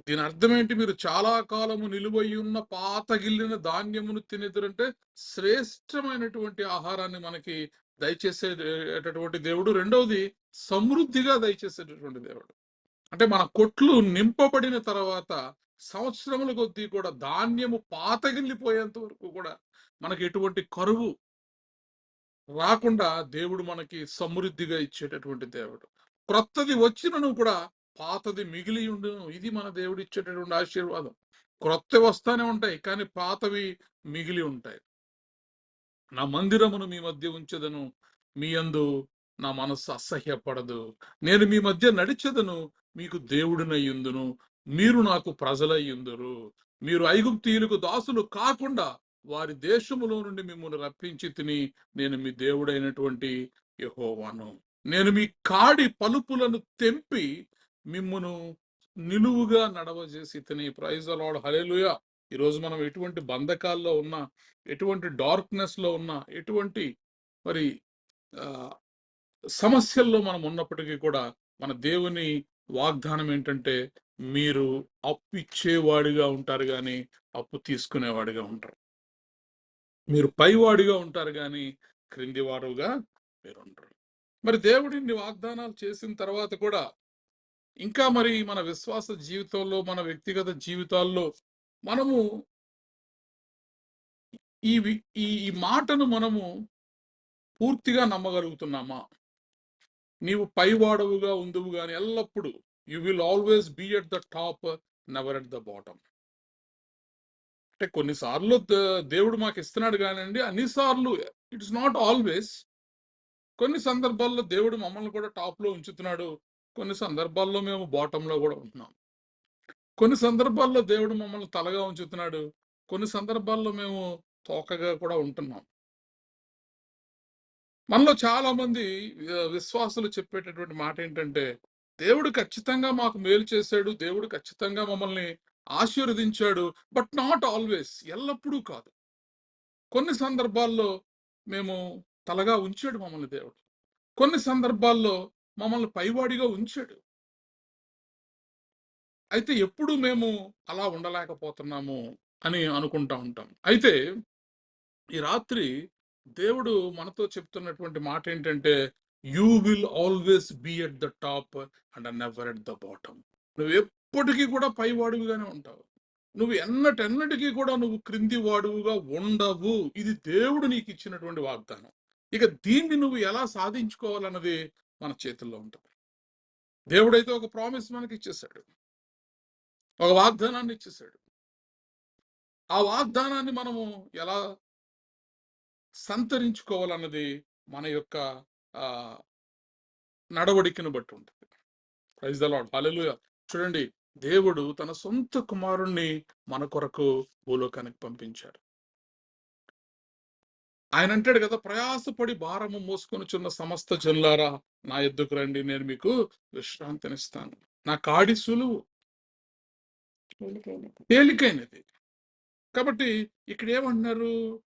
దీని అర్థం ఏంటి? మీరు చాలా కాలము నిలువై ఉన్న పాతగిల్లిన ధాన్యమును తినెదరంటే శ్రేష్టమైనటువంటి ఆహారాన్ని మనకి దయచేసేటటువంటి దేవుడు. రెండవది, సమృద్ధిగా దయచేసేటటువంటి దేవుడు. అంటే మన కొట్లు నింపబడిన తర్వాత సంవత్సరముల కొద్దీ కూడా ధాన్యము పాతగిల్లిపోయేంత వరకు కూడా మనకి ఎటువంటి కరువు రాకుండా దేవుడు మనకి సమృద్ధిగా ఇచ్చేటటువంటి దేవుడు. క్రొత్తది వచ్చినను కూడా పాతది మిగిలి ఉండును. ఇది మన దేవుడు ఇచ్చేటటువంటి ఆశీర్వాదం. క్రొత్తవి వస్తానే ఉంటాయి, కానీ పాతవి మిగిలి ఉంటాయి. నా మందిరమును మీ మధ్య ఉంచెదను, మీ యందు నా మనస్సు అసహ్యపడదు. నేను మీ మధ్య నడిచెదను, మీకు దేవుడినయ్యుందును, మీరు నాకు ప్రజలయ్యుందురు. మీరు ఐగుప్తీయులకు దాసులు కాకుండా వారి దేశములో నుండి మిమ్మల్ని రప్పించి తిని, నేను మీ దేవుడైనటువంటి యెహోవాను. నేను మీ కాడి పలుపులను తెంపి మిమ్మును నిలువుగా నడవజేసి తిని. ప్రైజ్ ద లార్డ్, హల్లెలూయా. ఈరోజు మనం ఎటువంటి బంధకాల్లో ఉన్నా, ఎటువంటి డార్క్నెస్ లో ఉన్నా, ఎటువంటి మరి సమస్యల్లో మనం ఉన్నప్పటికీ కూడా మన దేవుని వాగ్దానం ఏంటంటే, మీరు అప్పు ఇచ్చేవాడిగా ఉంటారు కానీ అప్పు తీసుకునేవాడిగా ఉంటారు. మీరు పైవాడిగా ఉంటారు కానీ క్రింది వారుగా మీరు ఉంటారు. మరి దేవుడు ఇన్ని వాగ్దానాలు చేసిన తర్వాత కూడా ఇంకా మరి మన విశ్వాస జీవితంలో, మన వ్యక్తిగత జీవితాల్లో మనము ఈ వి- ఈ ఈ మాటను మనము పూర్తిగా నమ్మగలుగుతున్నామా? నీవు పైవాడవుగా ఉందువు గాని ఎల్లప్పుడూ you will always be at the top, never at the bottom. అంటే కొన్నిసార్లు దేవుడు మాకు ఇస్తున్నాడు కానివ్వండి, అన్నిసార్లు ఇట్స్ నాట్ ఆల్వేస్. కొన్ని సందర్భాల్లో దేవుడు మమ్మల్ని కూడా టాప్ లో ఉంచుతున్నాడు, కొన్ని సందర్భాల్లో మేము బాటమ్ లో కూడా ఉంటున్నాం. కొన్ని సందర్భాల్లో దేవుడు మమ్మల్ని తలగా ఉంచుతున్నాడు, కొన్ని సందర్భాల్లో మేము తోకగా కూడా ఉంటున్నాం. మనలో చాలా మంది విశ్వాసులు చెప్పేటటువంటి మాట ఏంటంటే, దేవుడు ఖచ్చితంగా మాకు మేలు చేశాడు, దేవుడు ఖచ్చితంగా మమ్మల్ని ఆశీర్వదించాడు, బట్ నాట్ ఆల్వేస్, ఎల్లప్పుడూ కాదు. కొన్ని సందర్భాల్లో మేము తలగా ఉంచాడు మమ్మల్ని దేవుడు, కొన్ని సందర్భాల్లో మమ్మల్ని పైవాడిగా ఉంచాడు. అయితే ఎప్పుడు మేము అలా ఉండలేకపోతున్నాము అని అనుకుంటా ఉంటాం. అయితే ఈ రాత్రి దేవుడు మనతో చెప్తున్నటువంటి మాట ఏంటంటే, you will always be at the top and never at the bottom. నువ్వు ఎప్పటికీ కూడా పైవాడుగానే ఉంటావు, నువ్వు ఎన్నటెన్నటికీ కూడా నువ్వు క్రింది వాడువుగా ఉండవు. ఇది దేవుడు నీకు ఇచ్చినటువంటి వాగ్దానం. ఇక దీన్ని నువ్వు ఎలా సాధించుకోవాలన్నది మన చేతుల్లో ఉంటుంది. దేవుడైతే ఒక ప్రామిస్ మనకి ఇచ్చేసాడు, ఒక వాగ్దానాన్ని ఇచ్చేసాడు. ఆ వాగ్దానాన్ని మనము ఎలా సంతరించుకోవాలన్నది మన యొక్క ఆ నడవడికను బట్టి ఉంటుంది. ప్రైజ్ ద లార్డ్, హల్లెలూయా. చూడండి, దేవుడు తన సొంత కుమారుణ్ణి మన కొరకు భూలోకానికి పంపించాడు. ఆయన అంటాడు కదా, ప్రయాసపడి భారము మోసుకొనుచున్న సమస్త జనులారా నా యొద్దకు రండి, నేను మీకు విశ్రాంతినిస్తాను. నా కాడి సులువు, తేలికైనది. తేలికైనది. కాబట్టి ఇక్కడ ఏమంటున్నారు,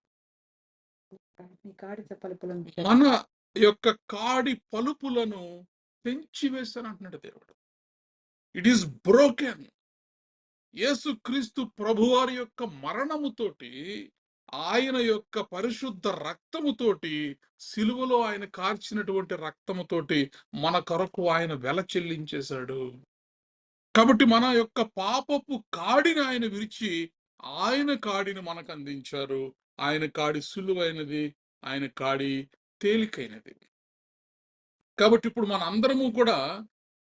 నీ కాడి పలుపులను మన యొక్క కాడి పలుపులను పెంచివేశాను అంటున్నాడు దేవుడు. It is broken. యేసుక్రీస్తు ప్రభువారి యొక్క మరణముతోటి, ఆయన యొక్క పరిశుద్ధ రక్తముతోటి, సిలువలో ఆయన కార్చినటువంటి రక్తముతోటి మన కొరకు ఆయన వెల చెల్లించేశాడు. కాబట్టి మన యొక్క పాపపు కాడిని ఆయన విరిచి ఆయన కాడిని మనకు అందించారు. ఆయన కాడి సులువైనది, ఆయన కాడి తేలికైనది. కాబట్టి ఇప్పుడు మన అందరము కూడా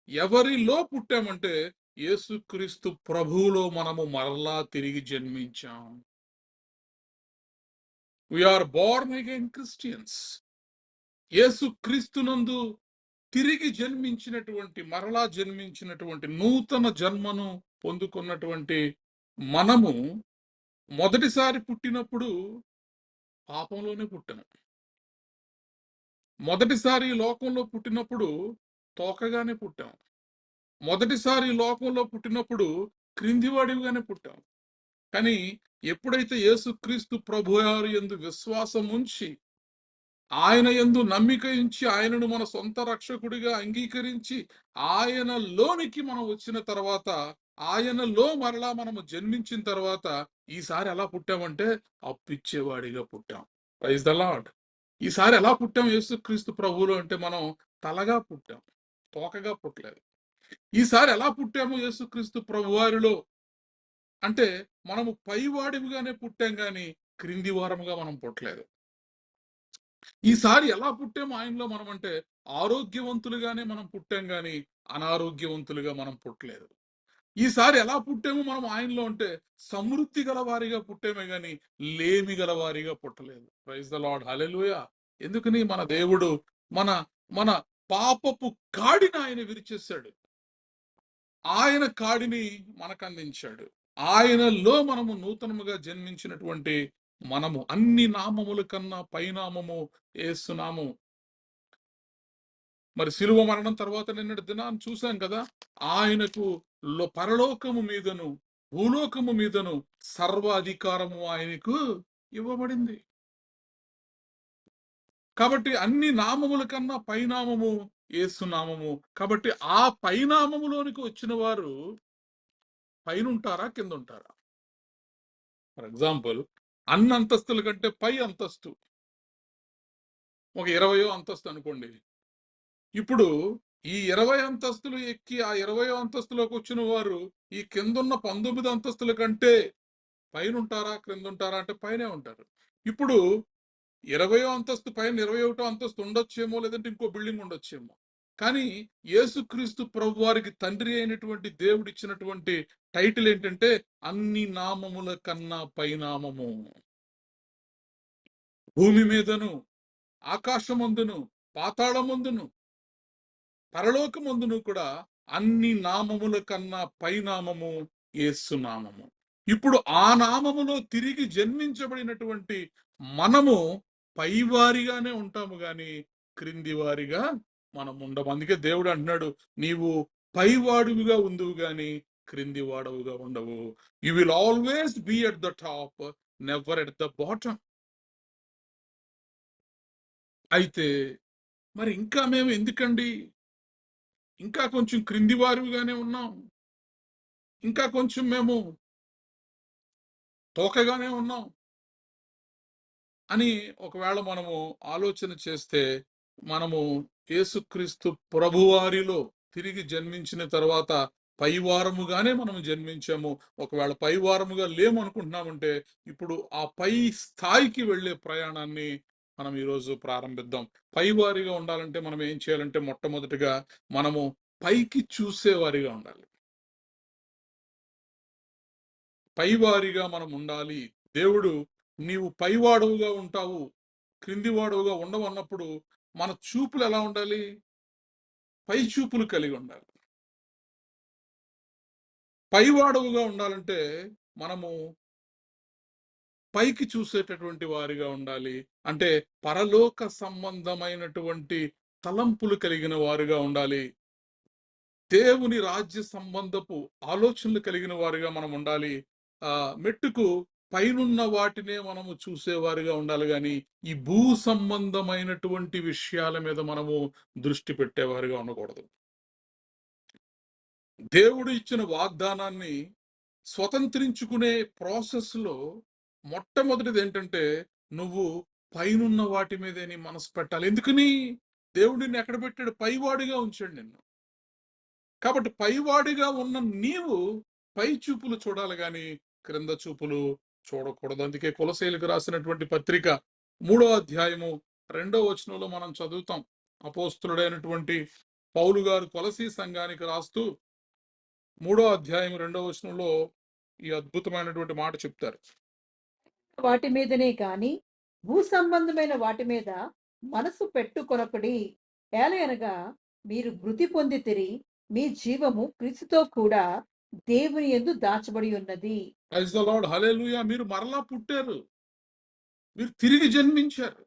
ఎవరిలో పుట్టామంటే యేసుక్రీస్తు ప్రభువులో మనము మరలా తిరిగి జన్మించాం. We are born again Christians. యేసుక్రీస్తునందు తిరిగి జన్మించినటువంటి, మరలా జన్మించినటువంటి, నూతన జన్మను పొందుకున్నటువంటి మనము మొదటిసారి పుట్టినప్పుడు పాపంలోనే పుట్టాము. మొదటిసారి ఈ లోకంలో పుట్టినప్పుడు తోకగానే పుట్టాం. మొదటిసారి ఈ లోకంలో పుట్టినప్పుడు క్రిందివాడిగానే పుట్టాం. కానీ ఎప్పుడైతే యేసుక్రీస్తు ప్రభువారి యందు విశ్వాసం ఉంచి, ఆయన యందు నమ్మిక ఉంచి, ఆయనను మన సొంత రక్షకుడిగా అంగీకరించి ఆయనలోనికి మనం వచ్చిన తర్వాత, ఆయనలో మరలా మనము జన్మించిన తర్వాత ఈసారి ఎలా పుట్టామంటే అప్పిచ్చేవాడిగా పుట్టాం. Praise the lord. ఈసారి ఎలా పుట్టాం యేసుక్రీస్తు ప్రభువులో అంటే మనం తలగా పుట్టాం, తోకగా పుట్టలేదు. ఈసారి ఎలా పుట్టాము యేసుక్రీస్తు ప్రభువారిలో అంటే మనము పైవాడివిగానే పుట్టాం గాని క్రింది వారముగా మనం పుట్టలేదు. ఈసారి ఎలా పుట్టాము ఆయనలో మనం అంటే ఆరోగ్యవంతులుగానే మనం పుట్టాం గాని అనారోగ్యవంతులుగా మనం పుట్టలేదు. ఈసారి ఎలా పుట్టాము మనం ఆయనలో అంటే సమృద్ధి గల వారిగా పుట్టామే గాని లేమి గల వారిగా పుట్టలేదు. ప్రైజ్ ద లార్డ్, హల్లెలూయా. ఎందుకని మన దేవుడు మన మన పాపపు కాడిని ఆయన విరిచేశాడు, ఆయన కాడిని మనకు అందించాడు. ఆయనలో మనము నూతనముగా జన్మించినటువంటి మనము అన్ని నామముల కన్నా పైనామము యేసునామము. మరి శిలువ మరణం తర్వాత నిన్నటి దినాన్ని చూసాం కదా, ఆయనకు పరలోకము మీదను భూలోకము మీదను సర్వ అధికారము ఆయనకు ఇవ్వబడింది. కాబట్టి అన్ని నామముల కన్నా పైనామము యేసునామము. కాబట్టి ఆ పైనామములోనికి వచ్చిన వారు పైన ఉంటారా, కింద ఉంటారా? ఫర్ ఎగ్జాంపుల్, అన్ని అంతస్తుల కంటే పై అంతస్తు ఒక 20వ అంతస్తు అనుకోండి. ఇప్పుడు ఈ 20 అంతస్తులు ఎక్కి ఆ 20వ అంతస్తులోకి వచ్చిన వారు ఈ కిందున్న 19 అంతస్తుల కంటే పైన ఉంటారా, క్రింద ఉంటారా అంటే పైనే ఉంటారు. ఇప్పుడు 20వ అంతస్తు పైన 21వ అంతస్తు ఉండొచ్చేమో, లేదంటే ఇంకో బిల్డింగ్ ఉండొచ్చేమో. కానీ యేసుక్రీస్తు ప్రభు వారికి తండ్రి అయినటువంటి దేవుడు ఇచ్చినటువంటి టైటిల్ ఏంటంటే అన్ని నామముల కన్నా పైనామము. భూమి మీదను, ఆకాశమందును, పాతాళమందును, పరలోకమందును కూడా అన్ని నామముల కన్నా పైనామము యేసు నామము. ఇప్పుడు ఆ నామములో తిరిగి జన్మించబడినటువంటి మనము పైవారిగానే ఉంటాము గాని క్రింది వారిగా మనం ఉండము. అందుకే దేవుడు అంటున్నాడు, నీవు పైవాడుగా ఉందువు గాని క్రింది వాడవుగా ఉండవు. You will always B at the top, never at the bottom. అయితే మరి ఇంకా మేము ఎందుకండి ఇంకా కొంచెం క్రింది వారిగానే ఉన్నాం, ఇంకా కొంచెం మేము తోకగానే ఉన్నాం అని ఒకవేళ మనము ఆలోచన చేస్తే, మనము యేసుక్రీస్తు ప్రభువారిలో తిరిగి జన్మించిన తర్వాత పైవారముగానే మనం జన్మించాము. ఒకవేళ పైవారముగా లేము అనుకుంటున్నామంటే ఇప్పుడు ఆ పై స్థాయికి వెళ్ళే ప్రయాణాన్ని మనం ఈరోజు ప్రారంభిద్దాం. పైవారిగా ఉండాలంటే మనం ఏం చేయాలంటే మొట్టమొదటిగా మనము పైకి చూసేవారిగా ఉండాలి. పైవారిగా మనం ఉండాలి. దేవుడు నీవు పైవాడవుగా ఉంటావు, క్రిందివాడవుగా ఉండవు అన్నప్పుడు మన చూపులు ఎలా ఉండాలి? పై చూపులు కలిగి ఉండాలి. పైవాడవుగా ఉండాలంటే మనము పైకి చూసేటటువంటి వారిగా ఉండాలి. అంటే పరలోక సంబంధమైనటువంటి తలంపులు కలిగిన వారుగా ఉండాలి. దేవుని రాజ్య సంబంధపు ఆలోచనలు కలిగిన వారిగా మనం ఉండాలి. మెట్టుకు పైనున్న వాటినే మనము చూసేవారిగా ఉండాలి గాని ఈ భూ సంబంధమైనటువంటి విషయాల మీద మనము దృష్టి పెట్టేవారిగా ఉండకూడదు. దేవుడు ఇచ్చిన వాగ్దానాన్ని స్వతంత్రించుకునే ప్రాసెస్ లో మొట్టమొదటిది ఏంటంటే నువ్వు పైనున్న వాటి మీదే నీ మనసు పెట్టాలి. ఎందుకని? దేవుడు నిన్ను ఎక్కడ పెట్టాడు? పైవాడిగా ఉంచాడు నిన్ను. కాబట్టి పైవాడిగా ఉన్న నీవు పై చూపులు చూడాలి గాని క్రింద చూపులు చూడకూడదు. అందుకే కొలసీలకు రాసినటువంటి పత్రిక 3వ అధ్యాయము 2వ వచనంలో మనం చదువుతాం. అపోస్తులుడైనటువంటి పౌలు గారు కొలసీ సంఘానికి రాస్తూ 3వ అధ్యాయం 2వ వచనంలో ఈ అద్భుతమైనటువంటి మాట చెప్తారు. వాటి మీదనే గాని భూ సంబంధమైన వాటి మీద మనసు పెట్టుకొనకుడి. ఏలయనగా మీరు మృతి పొందితిరి, మీ జీవము క్రీస్తుతో కూడా దేవుని యందు దాచబడి ఉన్నది. ప్రైజ్ ద లార్డ్, హల్లెలూయా. మీరు మరలా పుట్టారు, మీరు తిరిగి జన్మించారు.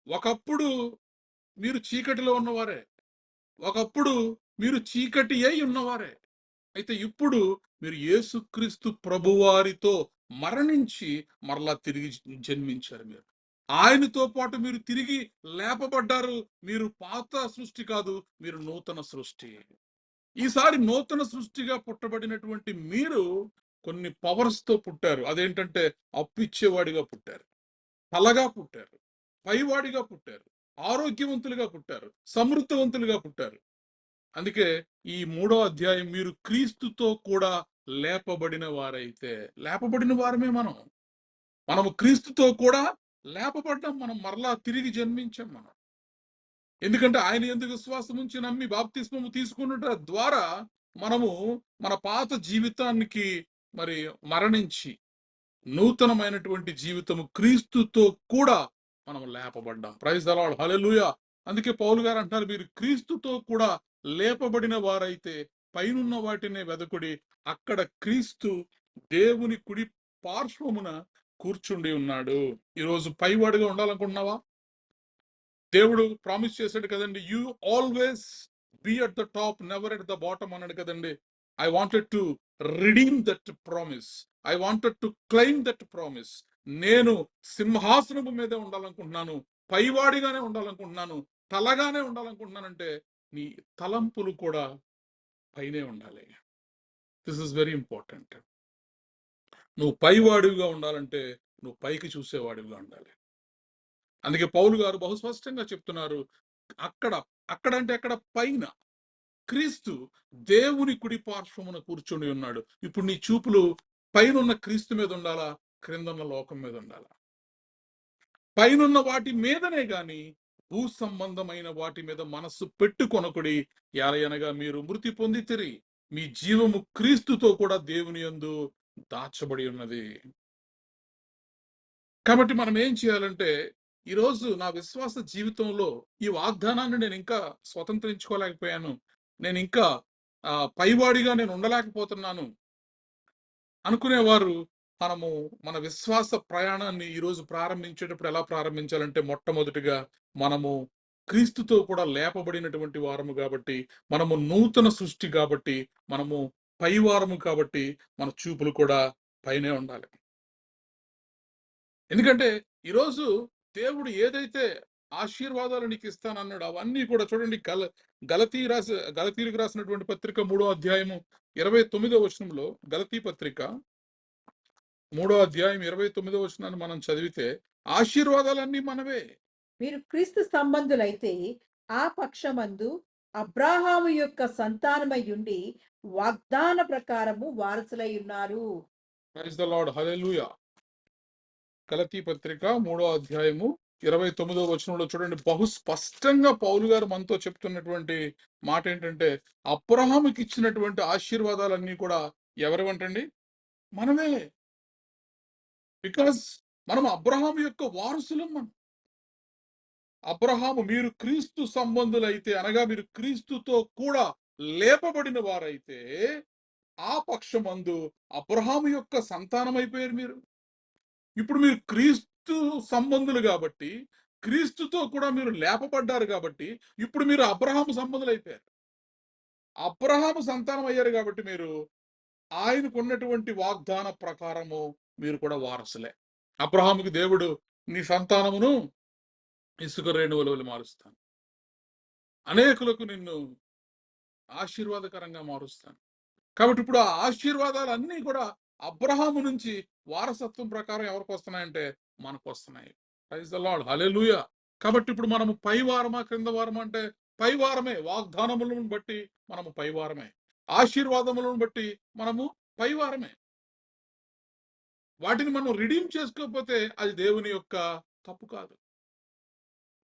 ఒకప్పుడు మీరు చీకటిలో ఉన్నవారే, ఒకప్పుడు మీరు చీకటి అయి ఉన్నవారే. అయితే ఇప్పుడు మీరు యేసుక్రీస్తు ప్రభువారితో మరణించి మరలా తిరిగి జన్మించారు. మీరు ఆయనతో పాటు మీరు తిరిగి లేపబడ్డారు. మీరు పాత సృష్టి కాదు, మీరు నూతన సృష్టి. ఈసారి నూతన సృష్టిగా పుట్టబడినటువంటి మీరు కొన్ని పవర్స్ తో పుట్టారు. అదేంటంటే అప్పిచ్చేవాడిగా పుట్టారు, తలగా పుట్టారు, పైవాడిగా పుట్టారు, ఆరోగ్యవంతులుగా పుట్టారు, సమృద్ధవంతులుగా పుట్టారు. అందుకే ఈ 3వ అధ్యాయం మీరు క్రీస్తుతో కూడా లేపబడిన వారైతే, లేపబడిన వారమే మనము క్రీస్తుతో కూడా లేపబడ్డాం. మనం మరలా తిరిగి జన్మించాం మనం. ఎందుకంటే ఆయన యందు విశ్వాసం ఉంచి నమ్మి బాప్తిస్మము తీసుకున్నట ద్వారా మనము మన పాత జీవితానికి మరి మరణించి నూతనమైనటువంటి జీవితము క్రీస్తుతో కూడా మనం లేపబడ్డాం. ప్రైజ్ ద లార్డ్, హల్లెలూయా. అందుకే పౌలు గారు అంటారు, మీరు క్రీస్తుతో కూడా లేపబడిన వారైతే పైనున్న వాటినే వెదకుడి, అక్కడ క్రీస్తు దేవుని కుడి పార్శ్వమున కూర్చుండి ఉన్నాడు. ఈరోజు పైవాడిగా ఉండాలనుకుంటున్నావా? దేవుడు ప్రామిస్ చేశాడు కదండి, you always be at the top, never at the bottom అన్నాడు కదండి. I wanted to redeem that promise, I wanted to claim that promise. నేను సింహాసనము మీద ఉండాలనుకుంటున్నాను, పైవాడిగానే ఉండాలనుకుంటున్నాను, తలగానే ఉండాలనుకుంటున్నానంటే నీ తలంపులు కూడా పైనే ఉండాలి. This is very important. నువ్వు పైవాడివిగా ఉండాలంటే నువ్వు పైకి చూసేవాడివిగా ఉండాలి. అందుకే పౌలు గారు బహుస్పష్టంగా చెప్తున్నారు, అక్కడ అక్కడంటే అక్కడ పైన క్రీస్తు దేవుని కుడి పార్శ్వమున కూర్చొని ఉన్నాడు. ఇప్పుడు నీ చూపులు పైనున్న క్రీస్తు మీద ఉండాలా, క్రిందన్న లోకం మీద ఉండాలా? పైనున్న వాటి మీదనే గాని భూ సంబంధమైన వాటి మీద మనస్సు పెట్టుకొనకుడి, యాలయనగా మీరు మృతి పొందితిరి, మీ జీవము క్రీస్తుతో కూడా దేవుని యందు దాచబడి ఉన్నది. కాబట్టి మనం ఏం చేయాలంటే, ఈరోజు నా విశ్వాస జీవితంలో ఈ వాగ్దానాన్ని నేను ఇంకా స్వతంత్రించుకోలేకపోయాను, నేను ఇంకా పైవాడిగా నేను ఉండలేకపోతున్నాను అనుకునేవారు, మనము మన విశ్వాస ప్రయాణాన్ని ఈరోజు ప్రారంభించేటప్పుడు ఎలా ప్రారంభించాలంటే, మొట్టమొదటిగా మనము క్రీస్తుతో కూడా లేపబడినటువంటి వారము కాబట్టి, మనము నూతన సృష్టి కాబట్టి, మనము పైవారము కాబట్టి, మన చూపులు కూడా పైనే ఉండాలి. ఎందుకంటే ఈరోజు దేవుడు ఏదైతే ఆశీర్వాదాలు నీకు ఇస్తానన్నాడు అవన్నీ కూడా చూడండి. గలతీలకు రాసినటువంటి పత్రిక 3వ అధ్యాయము 29వ వచనంలో, గలతీ పత్రిక 3వ అధ్యాయం 29వ వచనాన్ని మనం చదివితే ఆశీర్వాదాలన్నీ మనవే. మీరు క్రీస్తు సంబంధులైతే ఆ పక్షమందు అబ్రాహాము యొక్క సంతానమై ఉండి వాగ్దాన ప్రకారము వారసులై ఉన్నారు. ప్రైజ్ ద లార్డ్, హల్లెలూయా. గలతీ పత్రిక 3వ అధ్యాయము 29వ వచనంలో చూడండి, బహు స్పష్టంగా పౌలు గారు మనతో చెప్తున్నటువంటి మాట ఏంటంటే, అబ్రహాముకి ఇచ్చినటువంటి ఆశీర్వాదాలన్నీ కూడా ఎవరివంటండి? మనమే. బికాస్ మనం అబ్రహాము యొక్క వారసులం. మనం అబ్రహాము, మీరు క్రీస్తు సంబంధులైతే అనగా మీరు క్రీస్తుతో కూడా లేపబడిన వారైతే ఆ పక్షమందు అబ్రహాము యొక్క సంతానం అయిపోయారు మీరు. ఇప్పుడు మీరు క్రీస్తు సంబంధులు కాబట్టి, క్రీస్తుతో కూడా మీరు లేపబడ్డారు కాబట్టి, ఇప్పుడు మీరు అబ్రహాము సంబంధులు అయిపోయారు. అబ్రహాము సంతానం అయ్యారు కాబట్టి మీరు ఆయనకున్నటువంటి వాగ్దాన ప్రకారము మీరు కూడా వారసులే. అబ్రహాముకి దేవుడు, నీ సంతానమును ఇసుక రేణువుల వలె మారుస్తాను, అనేకులకు నిన్ను ఆశీర్వాదకరంగా మారుస్తాను. కాబట్టి ఇప్పుడు ఆ ఆశీర్వాదాలన్నీ కూడా అబ్రహాము నుంచి వారసత్వం ప్రకారం ఎవరికి వస్తున్నాయంటే మనకు వస్తున్నాయి. Praise the lord, hallelujah. కాబట్టి ఇప్పుడు మనము పై వారమా క్రింద వారమా అంటే పై వారమే. వాగ్దానములను బట్టి మనము పై వారమే, ఆశీర్వాదములను బట్టి మనము పై వారమే. వాటిని మనం రిడీమ్ చేసుకోకపోతే అది దేవుని యొక్క తప్పు కాదు.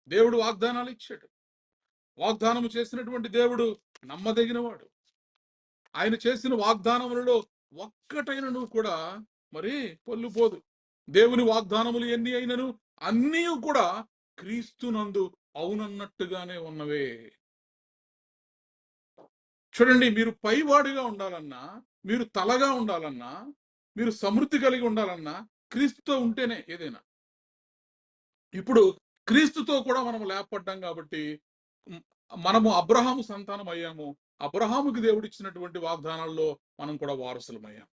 దేవుడు వాగ్దానాలు ఇచ్చాడు. వాగ్దానము చేసినటువంటి దేవుడు నమ్మదగినవాడు. ఆయన చేసిన వాగ్దానములలో ఒక్కటైనను కూడా మరి పొల్లుపోదు. దేవుని వాగ్దానములు ఎన్ని అయినను అన్నీ కూడా క్రీస్తునందు అవునన్నట్టుగానే ఉన్నవే. చూడండి, మీరు పైవాడిగా ఉండాలన్నా, మీరు తలగా ఉండాలన్నా, మీరు సమృద్ధి కలిగి ఉండాలన్నా క్రీస్తుతో ఉంటేనే ఏదైనా. ఇప్పుడు క్రీస్తుతో కూడా మనం లేపడ్డాం కాబట్టి మనము అబ్రహాము సంతానం అయ్యాము. అబ్రహాముకి దేవుడు ఇచ్చినటువంటి వాగ్దానాల్లో మనం కూడా వారసులమయ్యాం.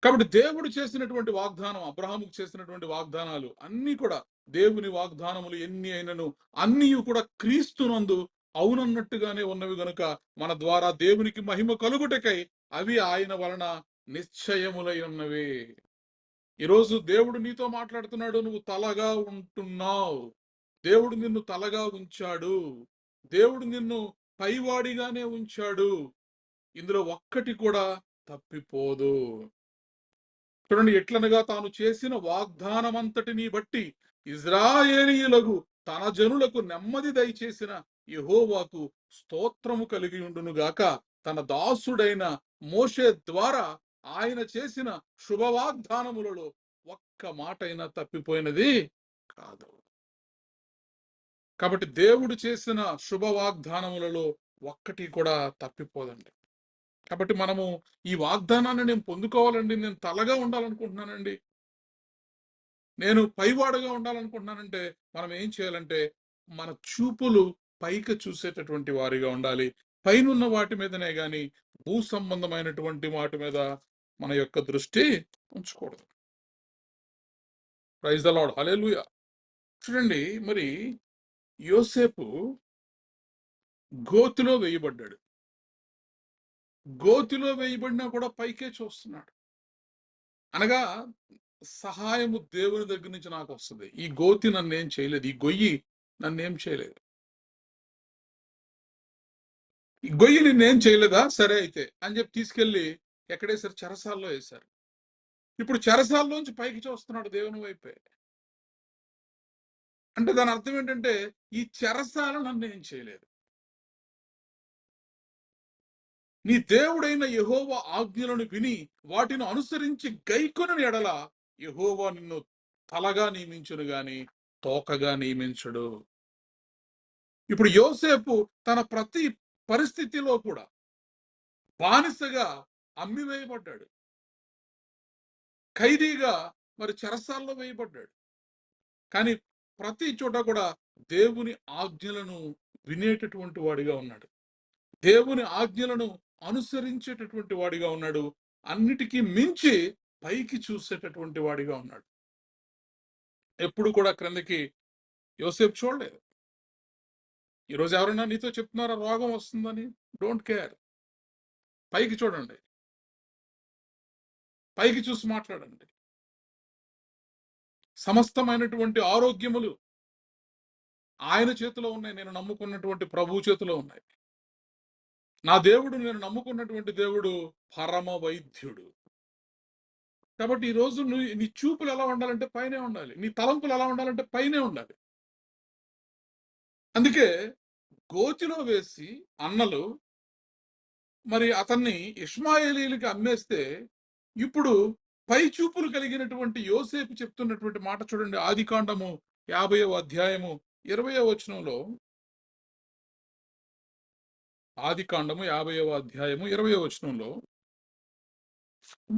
కాబట్టి దేవుడు చేసినటువంటి వాగ్దానం, అబ్రహాముకు చేసినటువంటి వాగ్దానాలు అన్నీ కూడా, దేవుని వాగ్దానములు ఎన్ని అయినను అన్నీ కూడా క్రీస్తునందు అవునన్నట్టుగానే ఉన్నవి గనుక మన ద్వారా దేవునికి మహిమ కలుగుటకై అవి ఆయన వలన నిశ్చయములై ఉన్నవి. ఈరోజు దేవుడు నీతో మాట్లాడుతున్నాడు, నువ్వు తలగా ఉంటున్నావు. దేవుడు నిన్ను తలగా ఉంచాడు. దేవుడు నిన్ను పైవాడిగానే ఉంచాడు. ఇందులో ఒక్కటి కూడా తప్పిపోదు. చూడండి, ఎట్లనగా తాను చేసిన వాగ్దానమంతటిని బట్టి ఇజ్రాయేలీయులకు తన జనులకు నెమ్మది దయచేసిన యెహోవాకు స్తోత్రము కలిగి ఉండును గాక. తన దాసుడైన మోషే ద్వారా ఆయన చేసిన శుభవాగ్దానములలో ఒక్క మాటైనా తప్పిపోయినది కాదు. కాబట్టి దేవుడు చేసిన శుభవాగ్దానములలో ఒక్కటి కూడా తప్పిపోదండి. కాబట్టి మనము ఈ వాగ్దానాన్ని నేను పొందుకోవాలండి, నేను తలగా ఉండాలనుకుంటున్నానండి, నేను పైవాడుగా ఉండాలనుకుంటున్నానంటే మనం ఏం చేయాలంటే మన చూపులు పైకి చూసేటటువంటి వారిగా ఉండాలి. పైనున్న వాటి మీదనే గాని భూ సంబంధమైనటువంటి వాటి మీద మన యొక్క దృష్టి ఉంచకూడదు. ప్రైజ్ ద లార్డ్, హల్లెలూయా. చూడండి, మరి యోసేపు గోతిలో వేయబడ్డాడు. గోతిలో వేయబడినా కూడా పైకే చూస్తున్నాడు. అనగా సహాయము దేవుని దగ్గర నుంచి నాకు వస్తుంది. ఈ గోతి నన్నేం చేయలేదు, ఈ గొయ్యి నన్నేం చేయలేదు. ఈ గొయ్యి నిన్నేం చేయలేదా, సరే అయితే అని చెప్పి తీసుకెళ్లి ఎక్కడేసారు, చెరసాల్లో వేశారు. ఇప్పుడు చెరసాల్లోంచి పైకి చూస్తున్నాడు దేవుని వైపే. అంటే దాని అర్థం ఏంటంటే ఈ చెరసాల నన్ను ఏం చేయలేదు. నీ దేవుడైన యెహోవా ఆజ్ఞలను విని వాటిని అనుసరించి గైకొనిన ఎడల యెహోవా నిన్ను తలగా నియమించును గాని తోకగా నియమించడు. ఇప్పుడు యోసేపు తన ప్రతి పరిస్థితిలో కూడా బానిసగా అమ్మివేయబడ్డాడు, ఖైదీగా మరి చెరసాల్లో వేయబడ్డాడు. కానీ ప్రతి చోట కూడా దేవుని ఆజ్ఞలను వినేటటువంటి వాడిగా ఉన్నాడు, దేవుని ఆజ్ఞలను అనుసరించేటటువంటి వాడిగా ఉన్నాడు, అన్నిటికీ మించి పైకి చూసేటటువంటి వాడిగా ఉన్నాడు. ఎప్పుడు కూడా క్రిందకి యోసేపు చూడలేదు. ఈరోజు ఎవరైనా నీతో చెప్తున్నారా రోగం వస్తుందని, డోంట్ కేర్, పైకి చూడండి, పైకి చూసి మాట్లాడండి. సమస్తమైనటువంటి ఆరోగ్యములు ఆయన చేతిలో ఉన్నాయి, నేను నమ్ముకున్నటువంటి ప్రభువు చేతిలో ఉన్నాయి. నా దేవుడు, నేను నమ్ముకున్నటువంటి దేవుడు పరమ వైద్యుడు. కాబట్టి ఈ రోజు నీ చూపులు ఎలా ఉండాలంటే పైనే ఉండాలి, నీ తలంపులు ఎలా ఉండాలంటే పైనే ఉండాలి. అందుకే గోతిలో వేసి అన్నలు మరి అతన్ని ఇష్మాయేలీయులకి అమ్మేస్తే ఇప్పుడు పై చూపులు కలిగినటువంటి యోసేపు చెప్తున్నటువంటి మాట చూడండి. ఆదికాండము 50వ అధ్యాయము 20వ వచనంలో, ఆదికాండము 50వ అధ్యాయము 20వ వచనంలో,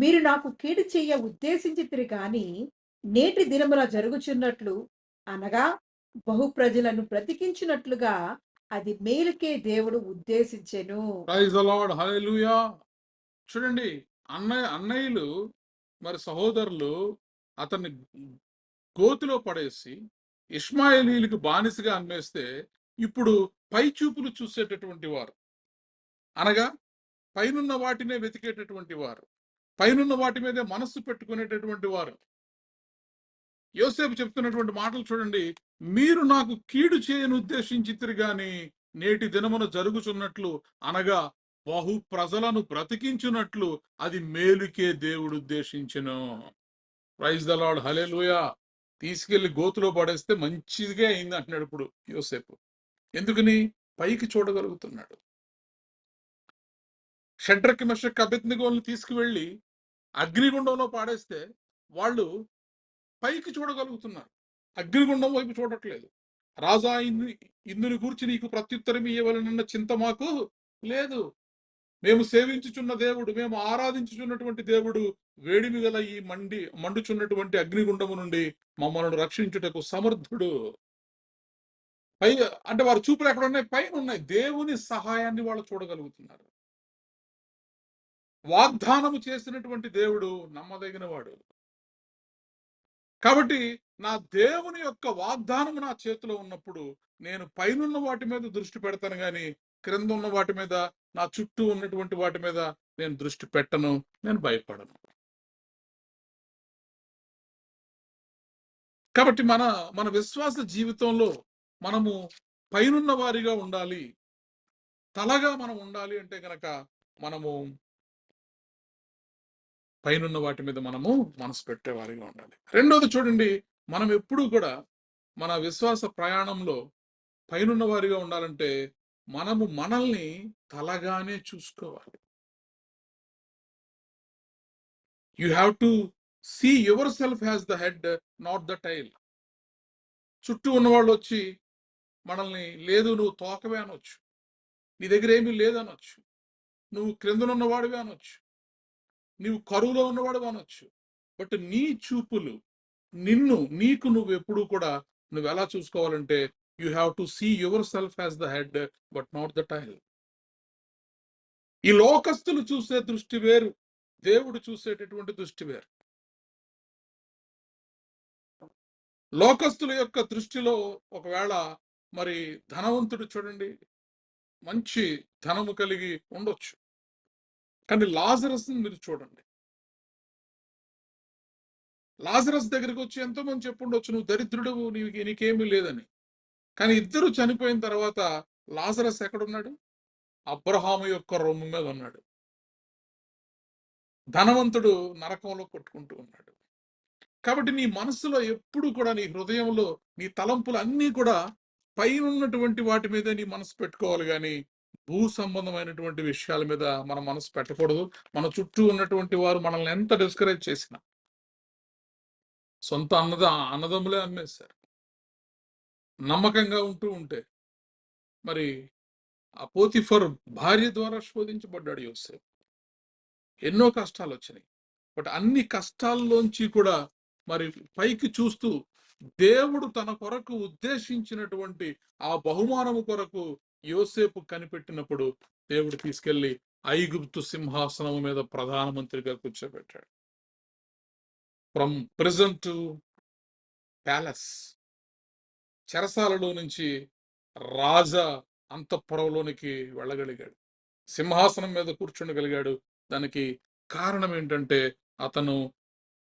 మీరు నాకు కీడు చెయ్య ఉద్దేశించితిరి గాని నేటి దినమున జరుగుచున్నట్లు అనగా బహు ప్రజలను బ్రతికించినట్లుగా అది మేలుకే దేవుడు ఉద్దేశించెను. ప్రైజ్ ద లార్డ్, హల్లెలూయా. చూడండి, అన్నయ్యలు మరి సహోదరులు అతన్ని గోతిలో పడేసి ఇష్మాయేలీయులకు బానిసగా అమ్మేస్తే ఇప్పుడు పై చూపులు చూసేటటువంటి వారు, అనగా పైనున్న వాటినే వెతికేటటువంటి వారు, పైనున్న వాటి మీదే మనస్సు పెట్టుకునేటటువంటి వారు. యోసేపు చెప్తున్నటువంటి మాటలు చూడండి. మీరు నాకు కీడు చేయని ఉద్దేశించితిరి గాని నేటి దినమున జరుగుచున్నట్లు అనగా బహు ప్రజలను బ్రతికించున్నట్లు అది మేలుకే దేవుడు ఉద్దేశించెను. ప్రైజ్ ద లార్డ్, హల్లెలూయా. తీసుకెళ్లి గోతులో పడేస్తే మంచిదిగా అయింది అంటున్నాడు ఇప్పుడు యోసేపు. ఎందుకని? పైకి చూడగలుగుతున్నాడు. షడ్రక్ మెషక్ అబేద్నెగోలను తీసుకువెళ్ళి అగ్నిగుండంలో పాడేస్తే వాళ్ళు పైకి చూడగలుగుతున్నారు, అగ్నిగుండం వైపు చూడట్లేదు. రాజా, ఇందుని గూర్చి నీకు ప్రత్యుత్తరం ఇవ్వవలెనన్న చింత మాకు లేదు. మేము సేవించుచున్న దేవుడు, మేము ఆరాధించుచున్నటువంటి దేవుడు వేడిమి గల ఈ మండుచున్నటువంటి అగ్నిగుండము నుండి మమ్మల్ని రక్షించుటకు సమర్థుడు. పై అంటే వారి చూపులు ఎక్కడ ఉన్నాయి? పైన ఉన్నాయి. దేవుని సహాయాన్ని వాళ్ళు చూడగలుగుతున్నారు. వాగ్దానము చేసినటువంటి దేవుడు నమ్మదగిన వాడు. కాబట్టి నా దేవుని యొక్క వాగ్దానము నా చేతిలో ఉన్నప్పుడు నేను పైనున్న వాటి మీద దృష్టి పెడతాను గాని క్రింద ఉన్న వాటి మీద, నా చుట్టూ ఉన్నటువంటి వాటి మీద నేను దృష్టి పెట్టను, నేను భయపడను. కాబట్టి మన విశ్వాస జీవితంలో మనము పైనున్న వారిగా ఉండాలి, తలగా మనం ఉండాలి అంటే గనక మనము పైనున్న వాటి మీద మనము మనసు పెట్టేవారిగా ఉండాలి. రెండోది చూడండి, మనం ఎప్పుడూ కూడా మన విశ్వాస ప్రయాణంలో పైనున్న వారిగా ఉండాలంటే మనము మనల్ని తలగానే చూసుకోవాలి. You have to see yourself has the head, not the tail. చుట్టూ ఉన్నవాళ్ళు వచ్చి మనల్ని, లేదు నువ్వు తోకవే అనొచ్చు, నీ దగ్గర ఏమీ లేదనొచ్చు, నువ్వు క్రిందనున్నవాడివే అనొచ్చు, నీవు కరువులో ఉన్నవాడు అనొచ్చు. బట్ నీ చూపులు నీకు నువ్వు ఎప్పుడు కూడా నువ్వు ఎలా చూసుకోవాలంటే you have to see yourself as the head but not the tail. ఈ లోకస్తులు చూసే దృష్టి వేరు, దేవుడు చూసేటటువంటి దృష్టి వేరు. లోకస్తుల యొక్క దృష్టిలో ఒకవేళ మరి ధనవంతుడు చూడండి మంచి ధనము కలిగి ఉండొచ్చు, కానీ లాజరస్ మీరు చూడండి, లాజరస్ దగ్గరికి వచ్చి ఎంతో మంది చెప్పుండొచ్చు, నువ్వు దరిద్రుడు, నీకేమీ లేదని. కానీ ఇద్దరు చనిపోయిన తర్వాత లాజరస్ ఎక్కడున్నాడు? అబ్రహాము యొక్క రొమ్ము మీద ఉన్నాడు. ధనవంతుడు నరకంలో కొట్టుకుంటూ ఉన్నాడు. కాబట్టి నీ మనసులో ఎప్పుడు కూడా, నీ హృదయంలో, నీ తలంపులు అన్నీ కూడా పైనున్నటువంటి వాటి మీద నీ మనసు పెట్టుకోవాలి, కానీ భూ సంబంధమైనటువంటి విషయాల మీద మన మనసు పెట్టకూడదు. మన చుట్టూ ఉన్నటువంటి వారు మనల్ని ఎంత డిస్కరేజ్ చేసినా, సొంత అన్నదమ్ములే అమ్మేశారు. నమ్మకంగా ఉంటూ ఉంటే మరి ఆ పోతిఫర్ భార్య ద్వారా శోధించబడ్డాడు యోసేపు. ఎన్నో కష్టాలు వచ్చినాయి. బట్ అన్ని కష్టాల్లోంచి కూడా మరి పైకి చూస్తూ దేవుడు తన కొరకు ఉద్దేశించినటువంటి ఆ బహుమానము కొరకు యోసేపు కనిపెట్టినప్పుడు దేవుడు తీసుకెళ్లి ఐగుప్తు సింహాసనం మీద ప్రధానమంత్రిగా కూర్చోబెట్టాడు. ఫ్రమ్ ప్రిజన్ టు ప్యాలెస్, చెరసాలలో నుంచి రాజా అంతఃపురంలోనికి వెళ్ళగలిగాడు, సింహాసనం మీద కూర్చుండగలిగాడు. దానికి కారణం ఏంటంటే అతను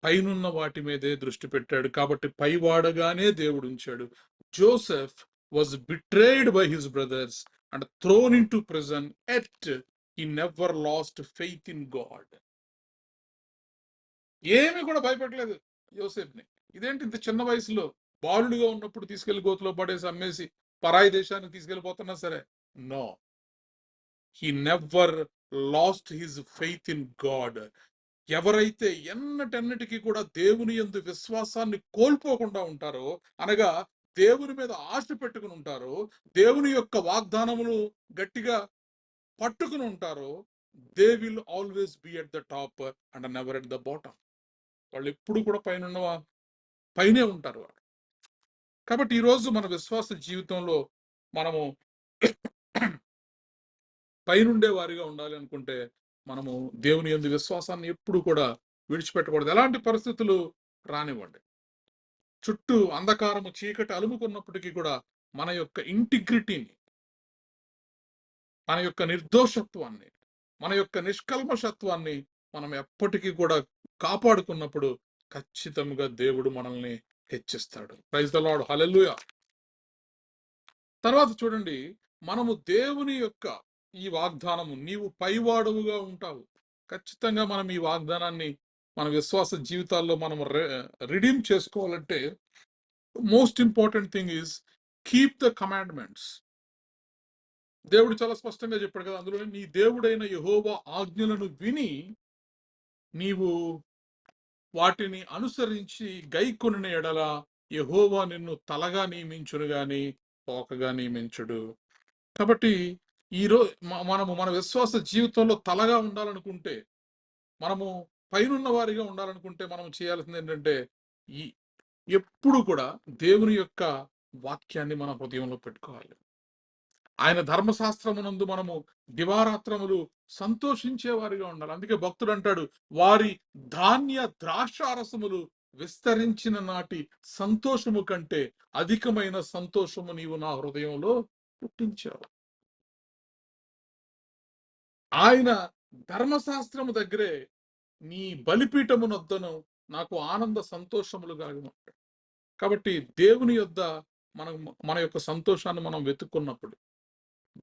పైనున్న వాటి మీదే దృష్టి పెట్టాడు. కాబట్టి పైవాడగానే దేవుడు ఉంచాడు. Joseph was betrayed by his brothers and throne in to prison, at he never last faith in God. ఏమి కూడా భయపడలేదు యోసేఫ్ని. ఇదేంటి ఇంత చిన్న వయసులో, బాలుడిగా ఉన్నప్పుడు తీసుకెళ్లి గోతులో పడేసి అమ్మేసి పరాయి దేశానికి తీసుకెళ్లిపోతున్నా సరే, no, he never lost his faith in God. ఎవరైతే ఎన్నటన్నిటికీ కూడా దేవుని యందు విశ్వాసాన్ని కోల్పోకుండా ఉంటారో, అనగా దేవుని మీద ఆశ పెట్టుకుని ఉంటారో, దేవుని యొక్క వాగ్దానములు గట్టిగా పట్టుకుని ఉంటారో, they will always B at the top and never at the bottom. వాళ్ళు ఎప్పుడు కూడా పైనే ఉంటారు వాళ్ళు. కాబట్టి ఈరోజు మన విశ్వాస జీవితంలో మనము పైనుండే వారిగా ఉండాలి అనుకుంటే మనము దేవుని యందు విశ్వాసాన్ని ఎప్పుడు కూడా విడిచిపెట్టకూడదు. ఎలాంటి పరిస్థితులు రానివ్వండి, చుట్టూ అంధకారము చీకటి అలుముకున్నప్పటికీ కూడా మన యొక్క ఇంటిగ్రిటీని, మన యొక్క నిర్దోషత్వాన్ని, మన యొక్క నిష్కల్మషత్వాన్ని మనం ఎప్పటికీ కూడా కాపాడుకున్నప్పుడు ఖచ్చితంగా దేవుడు మనల్ని హెచ్చిస్తాడు. ప్రైజ్ ద లార్డ్, హల్లెలూయా. తర్వాత చూడండి, మనము దేవుని యొక్క ఈ వాగ్దానము, నీవు పైవాడవుగా ఉంటావు. ఖచ్చితంగా మనం ఈ వాగ్దానాన్ని మన విశ్వాస జీవితాల్లో మనం రిడీమ్ చేసుకోవాలంటే most important thing is keep the commandments. దేవుడు చాలా స్పష్టంగా చెప్పాడు కదా, అందులో నీ దేవుడైన యెహోవా ఆజ్ఞలను విని నీవు వాటిని అనుసరించి గైకొనిన ఎడల యెహోవా నిన్ను తలగా నియమించును గాని తోకగా నియమించుడు. కాబట్టి ఈరోజు మనము మన విశ్వాస జీవితంలో తలగా ఉండాలనుకుంటే, మనము పైనున్న వారిగా ఉండాలనుకుంటే మనం చేయాల్సింది ఏంటంటే, ఈ ఎప్పుడు కూడా దేవుని యొక్క వాక్యాన్ని మన హృదయంలో పెట్టుకోవాలి. ఆయన ధర్మశాస్త్రమునందు మనము దివారాత్రములు సంతోషించే వారిగా ఉండాలి. అందుకే భక్తుడు అంటాడు, వారి ధాన్య ద్రాక్షారసములు విస్తరించిన నాటి సంతోషము కంటే అధికమైన సంతోషము నీవు నా హృదయంలో పుట్టించావు. ఆయన ధర్మశాస్త్రము దగ్గరే నీ బలిపీఠమునొద్దను నాకు ఆనంద సంతోషములు కలిగినట్టు. కాబట్టి దేవుని యొద్ద మన యొక్క సంతోషాన్ని మనం వెతుక్కున్నప్పుడు,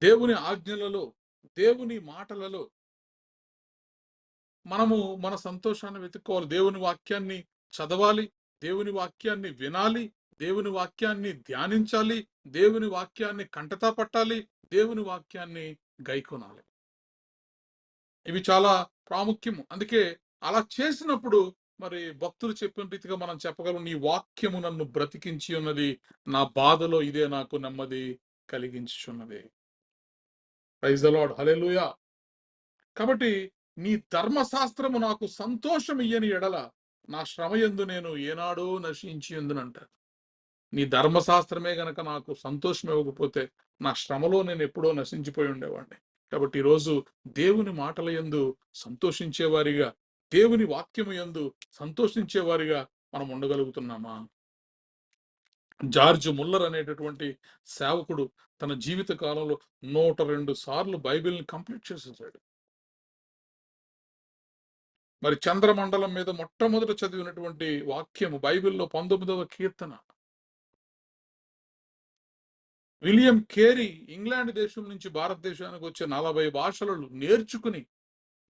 దేవుని ఆజ్ఞలలో, దేవుని మాటలలో మనము మన సంతోషాన్ని వెతుక్కోవాలి. దేవుని వాక్యాన్ని చదవాలి, దేవుని వాక్యాన్ని వినాలి, దేవుని వాక్యాన్ని ధ్యానించాలి, దేవుని వాక్యాన్ని కంటతా పట్టాలి, దేవుని వాక్యాన్ని గైకొనాలి. ఇవి చాలా ప్రాముఖ్యము. అందుకే అలా చేసినప్పుడు మరి భక్తులు చెప్పిన రీతిగా మనం చెప్పగలం, నీ వాక్యము నన్ను బ్రతికించి ఉన్నది, నా బాధలో ఇదే నాకు నెమ్మది కలిగించుచున్నది. Praise the lord, hallelujah. కాబట్టి నీ ధర్మశాస్త్రము నాకు సంతోషం ఇయ్యని ఎడల నా శ్రమయందు నేను ఏనాడో నశించి ఎందునంట. నీ ధర్మశాస్త్రమే గనక నాకు సంతోషం ఇవ్వకపోతే నా శ్రమలో నేను ఎప్పుడో నశించిపోయి ఉండేవాడిని. కాబట్టి ఈరోజు దేవుని మాటల యందు సంతోషించేవారిగా, దేవుని వాక్యము యందు సంతోషించేవారిగా మనం ఉండగలుగుతున్నామా? జార్జ్ ముల్లర్ అనేటటువంటి సేవకుడు తన జీవిత కాలంలో 102 సార్లు బైబిల్ని కంప్లీట్ చేసేసాడు. మరి చంద్రమండలం మీద మొట్టమొదట చదివినటువంటి వాక్యము బైబిల్లో 19వ కీర్తన. విలియం కేరీ ఇంగ్లాండ్ దేశం నుంచి భారతదేశానికి వచ్చే 40 భాషలు నేర్చుకుని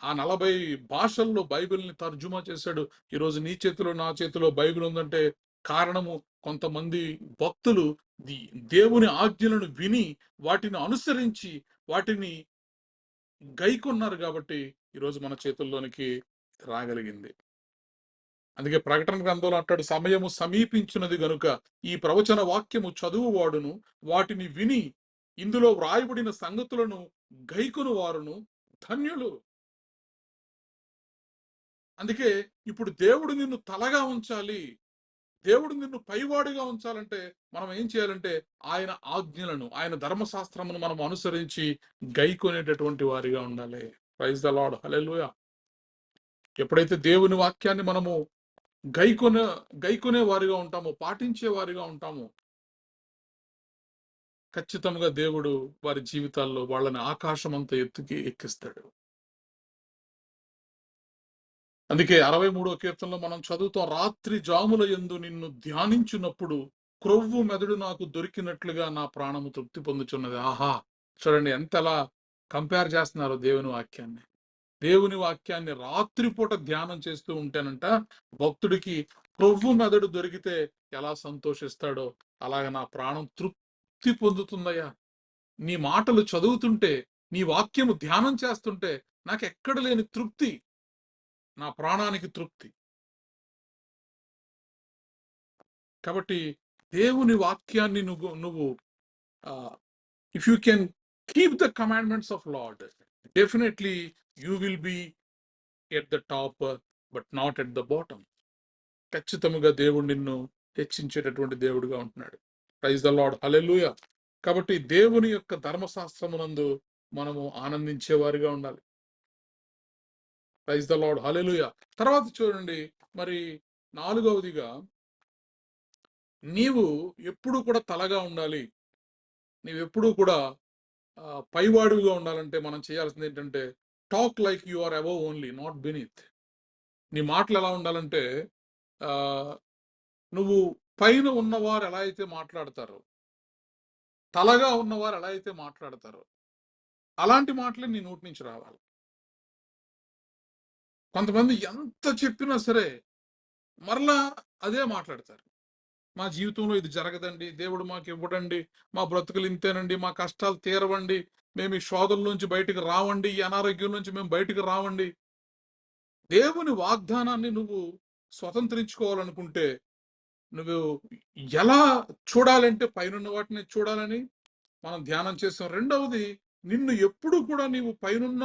ఆ 40 భాషల్లో బైబిల్ని తర్జుమా చేశాడు. ఈరోజు నీ చేతిలో నా చేతిలో బైబిల్ ఉందంటే కారణము కొంతమంది భక్తులు దేవుని ఆజ్ఞలను విని వాటిని అనుసరించి వాటిని గైకొన్నారు కాబట్టి ఈరోజు మన చేతుల్లోనికి రాగలిగింది. అందుకే ప్రకటన గ్రంథంలో అంటాడు, సమయము సమీపించినది గనుక ఈ ప్రవచన వాక్యము చదువువాడును వాటిని విని ఇందులో వ్రాయబడిన సంగతులను గైకొను వారును ధన్యులు. అందుకే ఇప్పుడు దేవుడు నిన్ను తలగా ఉంచాలి, దేవుడు నిన్ను పైవాడిగా ఉంచాలంటే మనం ఏం చేయాలంటే ఆయన ఆజ్ఞలను, ఆయన ధర్మశాస్త్రమును మనం అనుసరించి గైకొనేటటువంటి వారిగా ఉండాలి. ప్రైజ్ ద లార్డ్, హల్లెలూయా. ఎప్పుడైతే దేవుని వాక్యాన్ని మనము గైకొనే వారిగా ఉంటామో, పాటించే వారిగా ఉంటామో, ఖచ్చితంగా దేవుడు వారి జీవితాల్లో వాళ్ళని ఆకాశం అంత ఎత్తుకి ఎక్కిస్తాడు. అందుకే 63వ కీర్తనలో మనం చదువుతాం, రాత్రి జాముల యందు నిన్ను ధ్యానించున్నప్పుడు క్రొవ్వు మెదడు నాకు దొరికినట్లుగా నా ప్రాణము తృప్తి పొందుచున్నది. ఆహా, చూడండి ఎంతలా కంపేర్ చేస్తున్నారు దేవుని వాక్యాన్ని. దేవుని వాక్యాన్ని రాత్రిపూట ధ్యానం చేస్తూ ఉంటేనంట భక్తుడికి క్రొవ్వు మెదడు దొరికితే ఎలా సంతోషిస్తాడో అలాగ నా ప్రాణం తృప్తి పొందుతుందయ్యా. నీ మాటలు చదువుతుంటే, నీ వాక్యము ధ్యానం చేస్తుంటే నాకు ఎక్కడ లేని తృప్తి, నా ప్రాణానికి తృప్తి. కాబట్టి దేవుని వాక్యాన్ని నువ్వు if you can keep the commandments of lord, definitely you will be at the top but not at the bottom. ఖచ్చితంగా దేవుడు నిన్ను హెచ్చించేటటువంటి దేవుడుగా ఉంటున్నాడు. Praise the lord, hallelujah. కాబట్టి దేవుని యొక్క ధర్మశాస్త్రమునందు మనము ఆనందించే వారిగా ఉండాలి. ప్రైజ్ ద లార్డ్, హల్లెలూయా. తర్వాత చూడండి, మరి 4వదిగా నీవు ఎప్పుడు కూడా తలగా ఉండాలి, నీవు ఎప్పుడు కూడా పైవాడిగా ఉండాలంటే మనం చేయాల్సింది ఏంటంటే talk like you are above only, not beneath. నీ మాటలు ఎలా ఉండాలంటే నువ్వు పైన ఉన్నవారు ఎలా అయితే మాట్లాడతారో, తలగా ఉన్నవారు ఎలా అయితే మాట్లాడతారో అలాంటి మాటలే నీ నోటి నుంచి రావాలి. కొంతమంది ఎంత చెప్పినా సరే మరలా అదే మాట్లాడతారు. మా జీవితంలో ఇది జరగదండి, దేవుడు మాకు ఇవ్వడండి, మా బ్రతుకులు ఇంతేనండి, మా కష్టాలు తీరవండి, మేము ఈ శోధల నుంచి బయటకు రావండి, ఈ అనారోగ్యం నుంచి మేము బయటకు రావండి. దేవుని వాగ్దానాన్ని నువ్వు స్వతంత్రించుకోవాలనుకుంటే నువ్వు ఎలా చూడాలంటే పైనున్న వాటిని చూడాలని మనం ధ్యానం చేస్తాం. రెండవది, నిన్ను ఎప్పుడు కూడా నీవు పైనున్న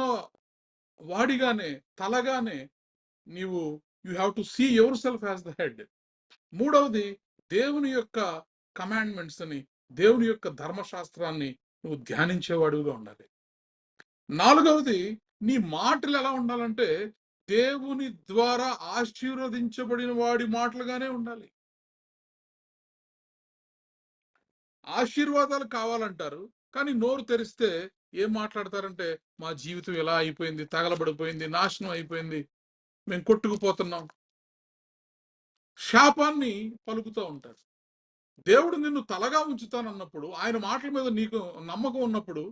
వాడిగానే, తలగానే నీవు you have to see yourself as the head. మూడవది, దేవుని యొక్క కమాండ్మెంట్స్ అని, దేవుని యొక్క ధర్మశాస్త్రాన్ని నువ్వు ధ్యానించేవాడుగా ఉండాలి. 4వది, నీ మాటలు ఎలా ఉండాలంటే దేవుని ద్వారా ఆశీర్వదించబడిన వాడి మాటలుగానే ఉండాలి. ఆశీర్వాదాలు కావాలంటారు, కానీ నోరు తెరిస్తే ఏం మాట్లాడతారంటే మా జీవితం ఎలా అయిపోయింది, తగలబడిపోయింది, నాశనం అయిపోయింది, మేము కొట్టుకుపోతున్నాం, శాపాన్ని పలుకుతూ ఉంటారు. దేవుడు నిన్ను తలగా ఉంచుతానన్నప్పుడు, ఆయన మాటల మీద నీకు నమ్మకం ఉన్నప్పుడు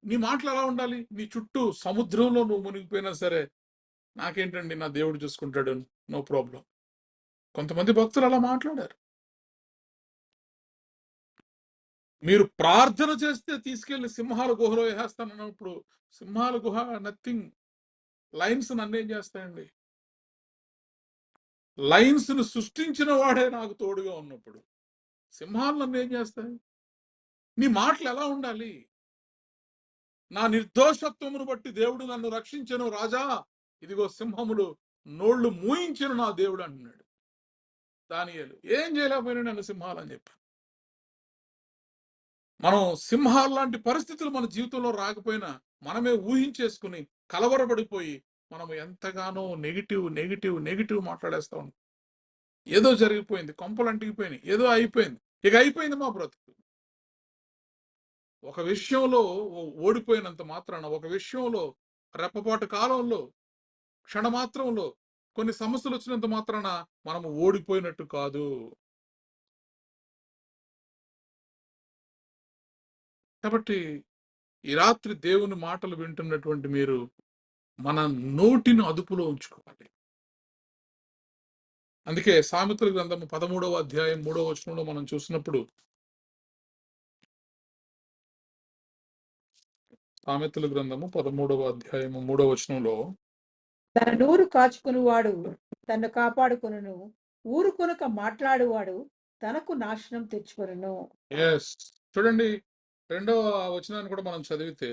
నీ మాటలు ఎలా ఉండాలి? నీ చుట్టూ సముద్రంలో నువ్వు మునిగిపోయినా సరే నాకేంటండి, నా దేవుడు చూసుకుంటాడు, నో ప్రాబ్లం. కొంతమంది భక్తులు అలా మాట్లాడారు. మీరు ప్రార్థన చేస్తే తీసుకెళ్లి సింహాల గుహలో వేసేస్తానన్నప్పుడు సింహాల గుహ నథింగ్, లైన్స్ నన్ను ఏం చేస్తాయండి? లైన్స్ ను సృష్టించిన వాడే నాకు తోడుగా ఉన్నప్పుడు సింహాలు నన్ను ఏం చేస్తాయి? నీ మాటలు ఎలా ఉండాలి? నా నిర్దోషత్వమును బట్టి దేవుడు నన్ను రక్షించెను రాజా, ఇదిగో సింహములు నోళ్లు మూయించెను నా దేవుడు అంటున్నాడు దానియేలు. ఏం చేయలేకపోయినా నన్ను సింహాలు అని చెప్పాను. మనం సింహాలు లాంటి పరిస్థితులు మన జీవితంలో రాకపోయినా మనమే ఊహించేసుకుని కలవరపడిపోయి మనం ఎంతగానో నెగిటివ్ మాట్లాడేస్తా ఉంటాం. ఏదో జరిగిపోయింది, కొంపలు అంటికిపోయినాయి, ఏదో అయిపోయింది, ఇక అయిపోయింది మా బ్రతుకు. ఒక విషయంలో ఓడిపోయినంత మాత్రాన, ఒక విషయంలో రెప్పపాటు కాలంలో క్షణమాత్రంలో కొన్ని సమస్యలు వచ్చినంత మాత్రాన మనము ఓడిపోయినట్టు కాదు. కాబట్టి ఈ రాత్రి దేవుని మాటలు వింటున్నటువంటి మీరు మన నోటిని అదుపులో ఉంచుకోవాలి. అందుకే సామెతల గ్రంథము 13వ అధ్యాయం 3వ వచనంలో మనం చూసినప్పుడు, సామెతల గ్రంథము 13వ అధ్యాయము 3వ వచనంలో, తన నోరు కాచుకునివాడు తన్ను కాపాడుకొనును, ఊరుకొనక మాట్లాడువాడు తనకు నాశనం తెచ్చుకొనును. ఎస్, చూడండి 2వ వచనాన్ని కూడా మనం చదివితే,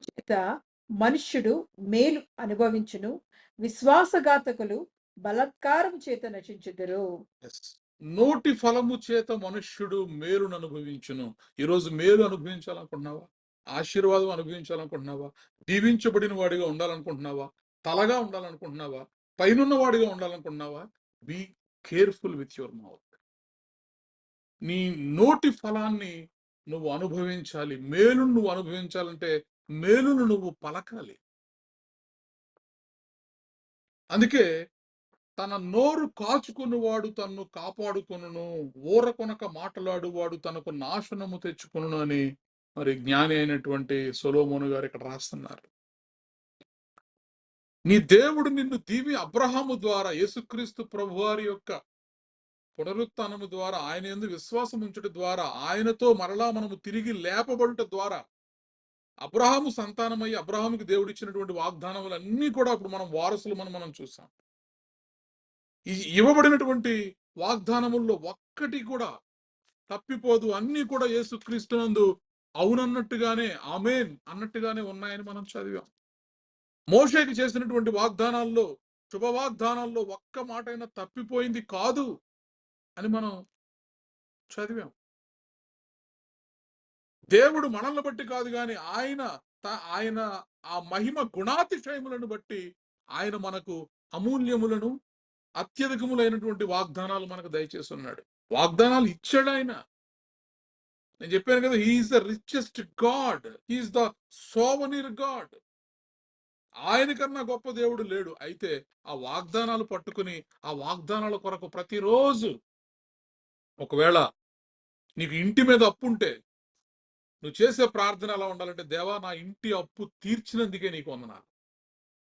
చేత మనుష్యుడు మేలు అనుభవించును, విశ్వాసఘాతకులు బలాత్కారం చేత నశించుదురు. yes, నోటి ఫలము చేత మనుష్యుడు మేలును అనుభవించును. ఈరోజు మేలు అనుభవించాలనుకుంటున్నావా? ఆశీర్వాదం అనుభవించాలనుకుంటున్నావా? దీవించబడిన వాడిగా ఉండాలనుకుంటున్నావా? తలగా ఉండాలనుకుంటున్నావా? పైనున్న వాడిగా ఉండాలనుకుంటున్నావా? Be careful with your mouth. నీ నోటి ఫలాన్ని నువ్వు అనుభవించాలి. మేలును నువ్వు అనుభవించాలంటే మేలును నువ్వు పలకాలి. అందుకే తన నోరు కాచుకునివాడు తన్ను కాపాడుకొనును, ఊరకొనక మాట్లాడువాడు తనకు నాశనము తెచ్చుకొనును అని మరి జ్ఞాని అయినటువంటి సొలొమోను గారు ఇక్కడ రాస్తున్నారు. నీ దేవుడు నిన్ను అబ్రహాము ద్వారా, యేసుక్రీస్తు ప్రభువారి యొక్క పునరుత్థానము ద్వారా, ఆయన యందు విశ్వాసం ఉంచుట ద్వారా, ఆయనతో మరలా మనము తిరిగి లేపబడుట ద్వారా అబ్రహాము సంతానమై అబ్రహాముకి దేవుడిచ్చినటువంటి వాగ్దానములన్నీ కూడా ఇప్పుడు మనం వారసులు మనం చూసాం. ఇవ్వబడినటువంటి వాగ్దానముల్లో ఒక్కటి కూడా తప్పిపోదు. అన్ని కూడా యేసుక్రీస్తునందు అవునన్నట్టుగానే, ఆమేన్ అన్నట్టుగానే ఉన్నాయని మనం చదివాం. మోషేకి చేసినటువంటి వాగ్దానాల్లో, శుభవాగ్దానాల్లో ఒక్క మాటైనా తప్పిపోయింది కాదు అని మనం చదివాం. దేవుడు మనల్ని బట్టి కాదు కానీ ఆయన ఆ మహిమ గుణాతిశయములను బట్టి ఆయన మనకు అమూల్యములను, అత్యధికములైనటువంటి వాగ్దానాలు మనకు దయచేసి ఉన్నాడు. వాగ్దానాలు ఇచ్చాడు ఆయన. నేను చెప్పాను కదా, he is the richest God, he is the సోవనీర్ గాడ్. ఆయన కన్నా గొప్ప దేవుడు లేడు. అయితే ఆ వాగ్దానాలు పట్టుకుని ఆ వాగ్దానాల కొరకు ప్రతిరోజు, ఒకవేళ నీకు ఇంటి మీద అప్పు ఉంటే నువ్వు చేసే ప్రార్థన ఎలా ఉండాలంటే, దేవా నా ఇంటి అప్పు తీర్చినందుకే నీకు వందనాలు,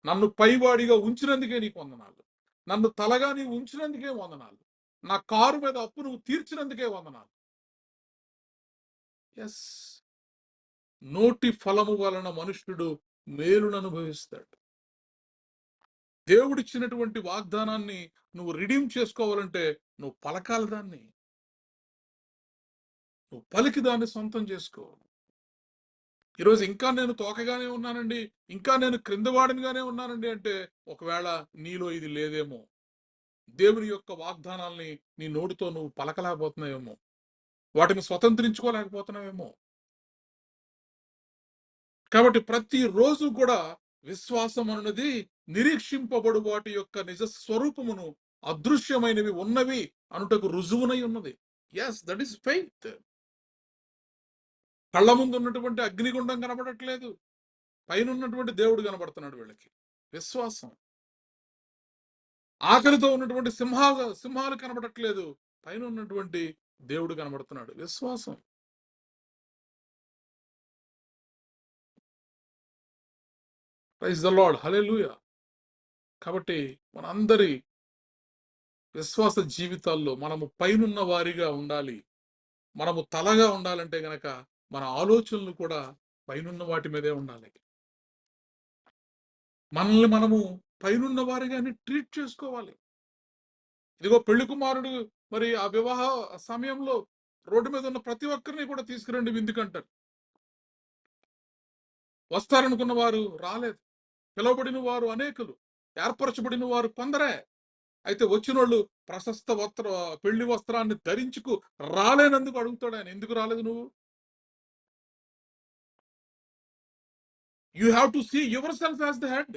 నన్ను పైవాడిగా ఉంచినందుకే నీకు వందనాలు, నన్ను తలగా నీవు ఉంచినందుకే వందనాలు, నా కారు మీద అప్పు నువ్వు తీర్చినందుకే వందనాలు. ఎస్, నోటి ఫలము వలన మనుష్యుడు మేలును అనుభవిస్తాడు. దేవుడిచ్చినటువంటి వాగ్దానాన్ని నువ్వు రిడీమ్ చేసుకోవాలంటే నువ్వు పలకాలి దాన్ని, నువ్వు పలికి దాన్ని సొంతం చేసుకో. ఈరోజు ఇంకా నేను తోకగానే ఉన్నానండి, ఇంకా నేను క్రిందవాడినిగానే ఉన్నానండి అంటే ఒకవేళ నీలో ఇది లేదేమో. దేవుని యొక్క వాగ్దానాల్ని నీ నోటితో నువ్వు పలకలేకపోతున్నావేమో, వాటిని స్వతంత్రించుకోలేకపోతున్నావేమో. కాబట్టి ప్రతిరోజు కూడా విశ్వాసం అన్నది నిరీక్షింపబడు వాటి యొక్క నిజ స్వరూపమును, అదృశ్యమైనవి ఉన్నవి అనుటకు రుజువునై ఉన్నది. Yes, that is faith. కళ్ళ ముందు ఉన్నటువంటి అగ్నిగుండం కనబడట్లేదు, పైన ఉన్నటువంటి దేవుడు కనబడుతున్నాడు వీళ్ళకి. విశ్వాసం. ఆకలితో ఉన్నటువంటి సింహాలు కనబడట్లేదు, పైన ఉన్నటువంటి దేవుడు కనబడుతున్నాడు. విశ్వాసం. Praise the lord, hallelujah. కాబట్టి మనందరి విశ్వాస జీవితాల్లో మనము పైనున్న వారిగా ఉండాలి. మనము తలగా ఉండాలంటే గనక మన ఆలోచనలు కూడా పైనున్న వాటి మీదే ఉండాలి. మనల్ని మనము పైనున్న వారిగానే ట్రీట్ చేసుకోవాలి. ఇదిగో పెళ్లి కుమారుడు మరి ఆ వివాహ సమయంలో రోడ్డు మీద ఉన్న ప్రతి ఒక్కరిని కూడా తీసుకురండి విందుకంటారు. వస్తారనుకున్న వారు రాలేదు, పిలువబడిన వారు అనేకులు, ఏర్పరచబడిన వారు కొందరే. అయితే వచ్చిన వాళ్ళు ప్రశస్త పెళ్లి వస్త్రాన్ని ధరించుకు రాలేనందుకు అడుగుతాడు ఆయన, ఎందుకు రాలేదు నువ్వు? You have to see yourself as the head,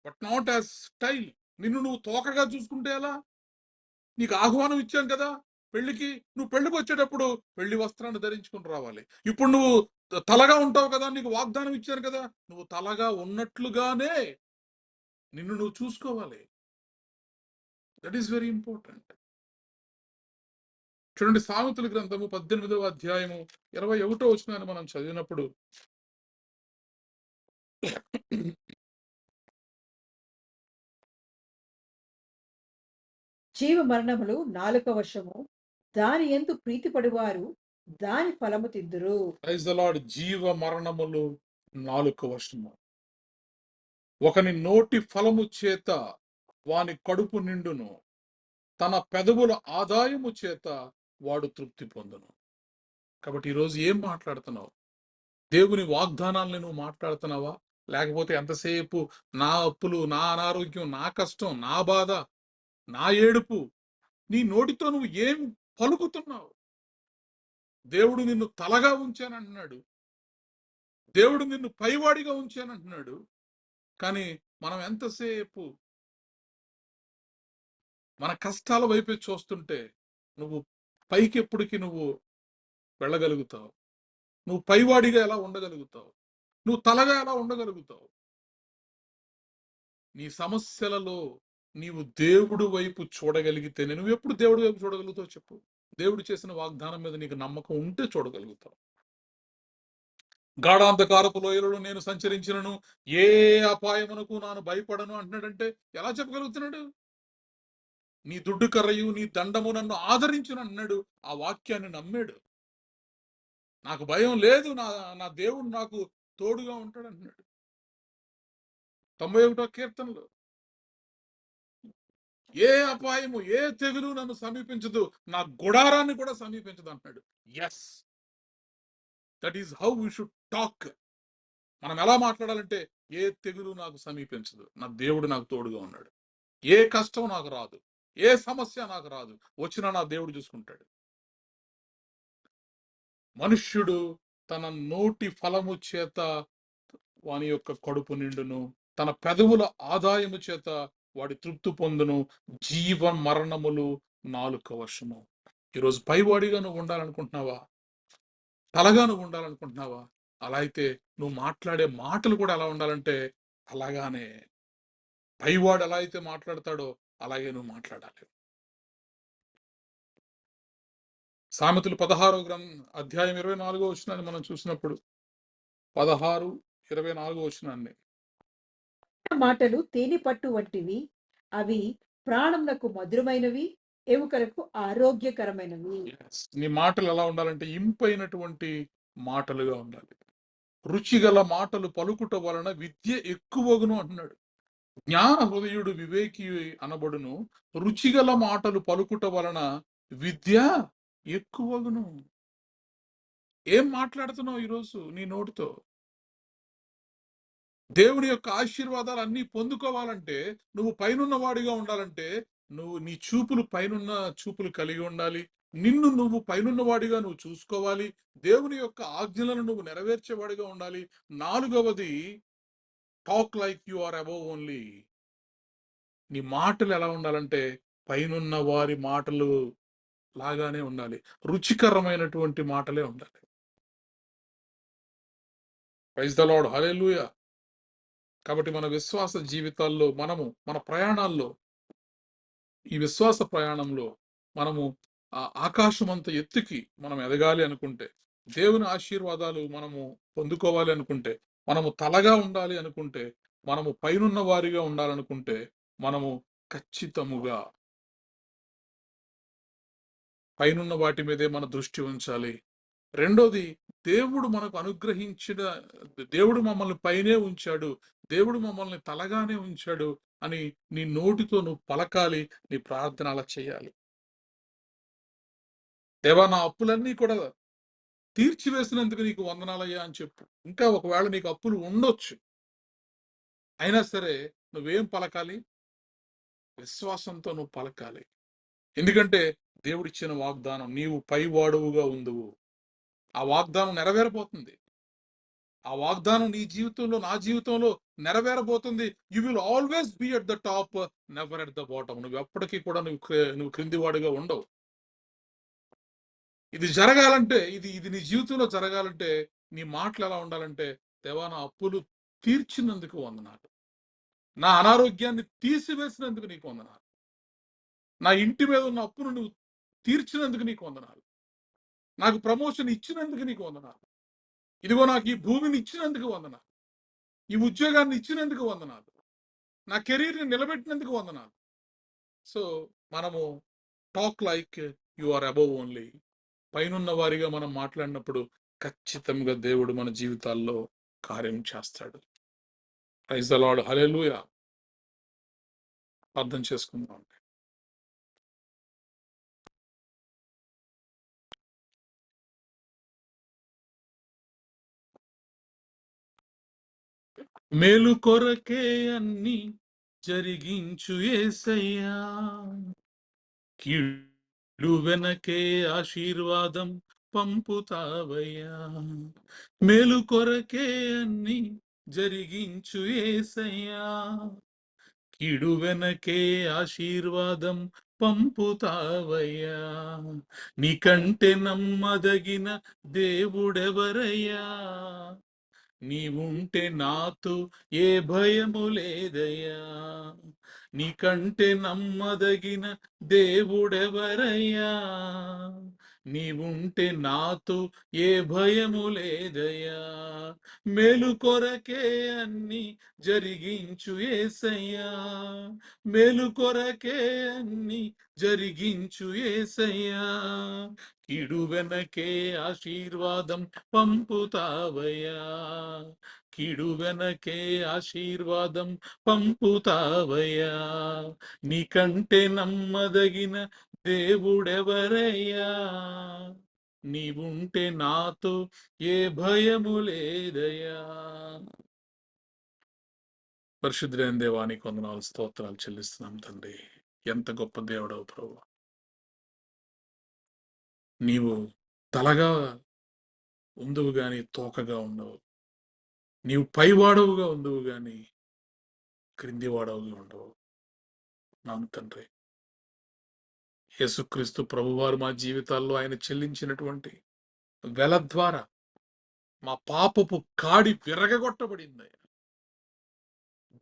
but not as style. నిన్ను నువ్వు తోకగా చూసుకుంటే ఎలా? నీకు ఆహ్వానం ఇచ్చాం కదా పెళ్లికి, నువ్వు పెళ్లికి వచ్చేటప్పుడు పెళ్లి వస్త్రాన్ని ధరించుకుని రావాలి. ఇప్పుడు నువ్వు తలగా ఉంటావు కదా, నీకు వాగ్దానం ఇచ్చాను కదా, నువ్వు తలగా ఉన్నట్లుగానే నిన్ను నువ్వు చూసుకోవాలి. That is very important. చూడండి, సామెతల గ్రంథము 18వ అధ్యాయము 21వ వచనాన్ని మనం చదివినప్పుడు జీవ మరణములు నాలుక వశము, దాని యందు ప్రీతిపడువారు దాని ఫలము తిందురు. Praise the lord. జీవ మరణములు నాలుక వశము. ఒకని నోటి ఫలము చేత వాని కడుపు నిండును, తన పెదవుల ఆదాయము చేత వాడు తృప్తి పొందును. కాబట్టి ఈరోజు ఏం మాట్లాడుతున్నావు? దేవుని వాగ్దానాలను నువ్వు మాట్లాడుతున్నావా? లేకపోతే ఎంతసేపు నా అప్పులు, నా అనారోగ్యం, నా కష్టం, నా బాధ, నా ఏడుపు, నీ నోటితో నువ్వు ఏం పలుకుతున్నావు? దేవుడు నిన్ను తలగా ఉంచానంటున్నాడు, దేవుడు నిన్ను పైవాడిగా ఉంచానంటున్నాడు. కానీ మనం ఎంతసేపు మన కష్టాల వైపే చూస్తుంటే నువ్వు పైకి ఎప్పటికి నువ్వు వెళ్ళగలుగుతావు? నువ్వు పైవాడిగా ఎలా ఉండగలుగుతావు? నువ్వు తలగా ఎలా ఉండగలుగుతావు? నీ సమస్యలలో నీవు దేవుడు వైపు చూడగలిగితేనే నువ్వు ఎప్పుడు దేవుడి వైపు చూడగలుగుతావు చెప్పు? దేవుడు చేసిన వాగ్దానం మీద నీకు నమ్మకం ఉంటే చూడగలుగుతావు. గాఢాంధకారపు లోయలలో నేను సంచరించినను ఏ అపాయమునకు నాను భయపడను అంటున్నాడంటే ఎలా చెప్పగలుగుతున్నాడు? నీ దుడ్డు కర్రయు నీ దండము నన్ను ఆదరించును అన్నాడు. ఆ వాక్యాన్ని నమ్మాడు. నాకు భయం లేదు, నా నా దేవుడు నాకు తోడుగా ఉంటాడు అంటున్నాడు. 91వ కీర్తనలో ఏ అపాయము, ఏ తెగులు నన్ను సమీపించదు, నా గుడారాన్ని కూడా సమీపించదు అంటున్నాడు. Yes, that is how we should talk. మనం ఎలా మాట్లాడాలంటే, ఏ తెగులు నాకు సమీపించదు, నా దేవుడు నాకు తోడుగా ఉన్నాడు. ఏ కష్టం నాకు రాదు, ఏ సమస్య నాకు రాదు, వచ్చినా నా దేవుడు చూసుకుంటాడు. మనుష్యుడు తన నోటి ఫలము చేత వాని యొక్క కడుపు నిండును, తన పెదవుల ఆదాయము చేత వాడి తృప్తి పొందును. జీవ మరణములు నాలుక వశము. ఈరోజు పైవాడిగా నువ్వు ఉండాలనుకుంటున్నావా? తలగా నువ్వు ఉండాలనుకుంటున్నావా? అలా అయితే నువ్వు మాట్లాడే మాటలు కూడా ఎలా ఉండాలంటే అలాగానే పైవాడు ఎలా అయితే మాట్లాడతాడో అలాగే నువ్వు మాట్లాడాలి. సామెతలు 16వ అధ్యాయం 24వ వచనాన్ని మనం చూసినప్పుడు 16:24 వచనాన్ని, మాటలు తేనె పట్టు వంటివి, అవి ప్రాణమునకు మధురమైనవి, ఎముకలకు ఆరోగ్యకరమైనవి. నీ మాటలు ఎలా ఉండాలంటే ఇంపైనటువంటి మాటలుగా ఉండాలి. రుచిగల మాటలు పలుకుట వలన విద్య ఎక్కువగును అంటున్నాడు. జ్ఞాన హృదయుడు వివేకి అనబడును, రుచిగల మాటలు పలుకుట వలన విద్య ఎక్కువగును. ఏం మాట్లాడుతున్నావు ఈరోజు నీ నోటితో? దేవుని యొక్క ఆశీర్వాదాలు అన్నీ పొందుకోవాలంటే, నువ్వు పైనున్న వాడిగా ఉండాలంటే, నువ్వు నీ చూపులు పైనున్న చూపులు కలిగి ఉండాలి. నిన్ను నువ్వు పైనున్న వాడిగా నువ్వు చూసుకోవాలి. దేవుని యొక్క ఆజ్ఞలను నువ్వు నెరవేర్చేవాడిగా ఉండాలి. 4వది, talk like you are above only. నీ మాటలు ఎలా ఉండాలంటే పైనున్న వారి మాటలు లాగానే ఉండాలి. రుచికరమైనటువంటి మాటలే ఉండాలి. Praise the lord. హల్లెలూయా. కాబట్టి మన విశ్వాస జీవితాల్లో మన ప్రయాణాల్లో, ఈ విశ్వాస ప్రయాణంలో మనము ఆకాశమంత ఎత్తుకి మనం ఎదగాలి అనుకుంటే, దేవుని ఆశీర్వాదాలు మనము పొందుకోవాలి అనుకుంటే, మనము తలగా ఉండాలి అనుకుంటే, మనము పైనున్న వారిగా ఉండాలనుకుంటే, మనము ఖచ్చితముగా పైనున్న వాటి మీదే మన దృష్టి ఉంచాలి. రెండోది, దేవుడు మనకు అనుగ్రహించిన, దేవుడు మమ్మల్ని పైనే ఉంచాడు, దేవుడు మమ్మల్ని తలగానే ఉంచాడు అని నీ నోటితో నువ్వు పలకాలి. నీ ప్రార్థన అలా చేయాలి. దేవా, నా అప్పులన్నీ కూడా తీర్చివేసినందుకు నీకు వందనాలయ్యా అని చెప్పు. ఇంకా ఒకవేళ నీకు అప్పులు ఉండొచ్చు, అయినా సరే నువ్వేం పలకాలి? విశ్వాసంతో నువ్వు పలకాలి. ఎందుకంటే దేవుడిచ్చిన వాగ్దానం, నీవు పైవాడువుగా ఉందువు. ఆ వాగ్దానం నెరవేరబోతుంది. ఆ వాగ్దానం నీ జీవితంలో, నా జీవితంలో నెరవేరబోతుంది. You will always be at the top, never at the bottom. నువ్వు ఎప్పటికీ కూడా నువ్వు క్రిందివాడిగా ఉండవు. ఇది జరగాలంటే, ఇది నీ జీవితంలో జరగాలంటే నీ మాటలు ఎలా ఉండాలంటే, దేవా, నా అప్పులు తీర్చినందుకు వందనాలు. నా అనారోగ్యాన్ని తీసివేసినందుకు నీకు వందనాలు. నా ఇంటి మీద ఉన్న అప్పును నువ్వు తీర్చినందుకు నీకు వందనాలు. నాకు ప్రమోషన్ ఇచ్చినందుకు నీకు వందనాలు. ఇదిగో నాకు ఈ భూమిని ఇచ్చినందుకు వందనాలు. ఈ ఉద్యోగాన్ని ఇచ్చినందుకు వందనాలు. నా కెరీర్‌ని నిలబెట్టినందుకు వందనాలు. సో, మనము talk like you are above only. పైనున్న వారిగా మనం మాట్లాడినప్పుడు ఖచ్చితంగా దేవుడు మన జీవితాల్లో కార్యం చేస్తాడు. Praise the lord. హల్లెలూయా. ప్రార్థన చేసుకుందాం. మేలు కొరకే అన్ని జరిగించు యేసయ్యా, కీడు వెనకే ఆశీర్వాదం పంపుతావయ్యా. మేలు కొరకే అన్ని జరిగించు యేసయ్యా, కీడు వెనకే ఆశీర్వాదం పంపుతావయ్యా. నీకంటే నమ్మదగిన దేవుడెవరయ్యా, నీవుంటే నాతో ఏ భయము లేదయ్యా. నీకంటే నమ్మదగిన దేవుడెవరయ్యా, నీవుంటే నాతో ఏ భయము లేదయ్యా. మేలు కొరకే అన్ని జరిగించు యేసయ్యా, మేలు కొరకే అన్ని జరిగించు యేసయ్యా, కీడు వెనకే ఆశీర్వాదం పంపుతావయ్యా, కీడు వెనకే ఆశీర్వాదం పంపుతావయ్యా. నీకంటే నమ్మదగిన దేవుడెవరయ్యా, నీవుంటే నాతో ఏ భయము లేదయ్యా. పరిశుద్ధులైన దేవానికి వందనాలు, స్తోత్రాలు చెల్లిస్తున్నాం తండ్రి. ఎంత గొప్ప దేవుడవు ప్రభువా. నీవు తలగా ఉందువు గాని తోకగా ఉండవు. నీవు పైవాడవుగా ఉందువు గాని క్రింది వాడవుగా ఉండవు. నాను తండ్రి, యేసుక్రీస్తు ప్రభువారు మా జీవితాల్లో ఆయన చెల్లించినటువంటి వెల ద్వారా మా పాపపు కాడి విరగగొట్టబడింది.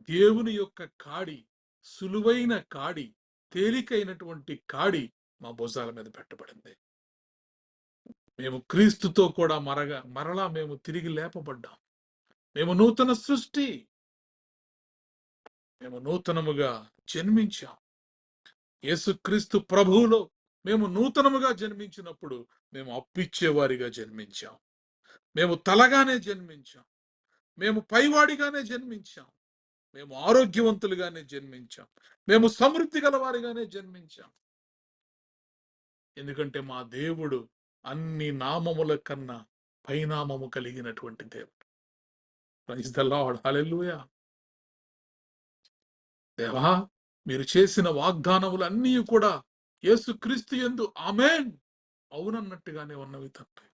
దేవుని యొక్క కాడి, సులువైన కాడి, తేలికైనటువంటి కాడి మా భుజాల మీద పెట్టబడింది. మేము క్రీస్తుతో కూడా మరలా మేము తిరిగి లేపబడ్డాం. మేము నూతన సృష్టి, మేము నూతనముగా జన్మించాం. యేసుక్రీస్తు ప్రభువులో మేము నూతనముగా జన్మించినప్పుడు మేము అప్పిచ్చేవారిగా జన్మించాం. మేము తలగానే జన్మించాం. మేము పైవాడిగానే జన్మించాం. మేము ఆరోగ్యవంతులుగానే జన్మించాం. మేము సమృద్ధి గలవారిగానే జన్మించాం. ఎందుకంటే మా దేవుడు అన్ని నామముల కన్నా పైనామము కలిగినటువంటి దేవుడు. Praise the lord. హల్లెలూయా. దేవా, మీరు చేసిన వాగ్దానములన్నీ కూడా యేసుక్రీస్తు యందు ఆమేన్ అవునన్నట్టుగానే ఉన్నవి తండ్రి.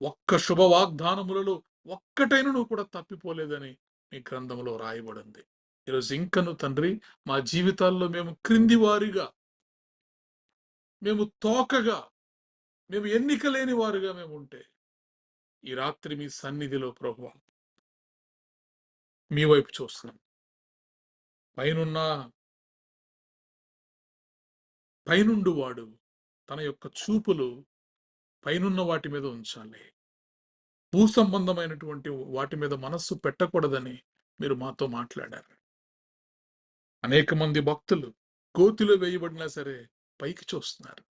ఒక్క శుభ వాగ్దానములలో ఒక్కటైనను కూడా తప్పిపోలేదని మీ గ్రంథంలో రాయబడింది. ఈరోజు ఇంకను తండ్రి మా జీవితాల్లో మేము క్రింది వారిగా, మేము తోకగా, మేము ఎన్నిక లేని వారుగా మేము ఉంటే ఈ రాత్రి మీ సన్నిధిలో ప్రభువా మీ వైపు చూస్తున్నాం. పైనుండు వాడు తన యొక్క చూపులు పైనున్న వాటి మీద ఉంచాలి. భూ సంబంధమైనటువంటి వాటి మీద మనస్సు పెట్టకూడదని మీరు మాతో మాట్లాడారు. అనేక మంది భక్తులు గోతిలో వేయబడినా సరే పైకి చూస్తున్నారు.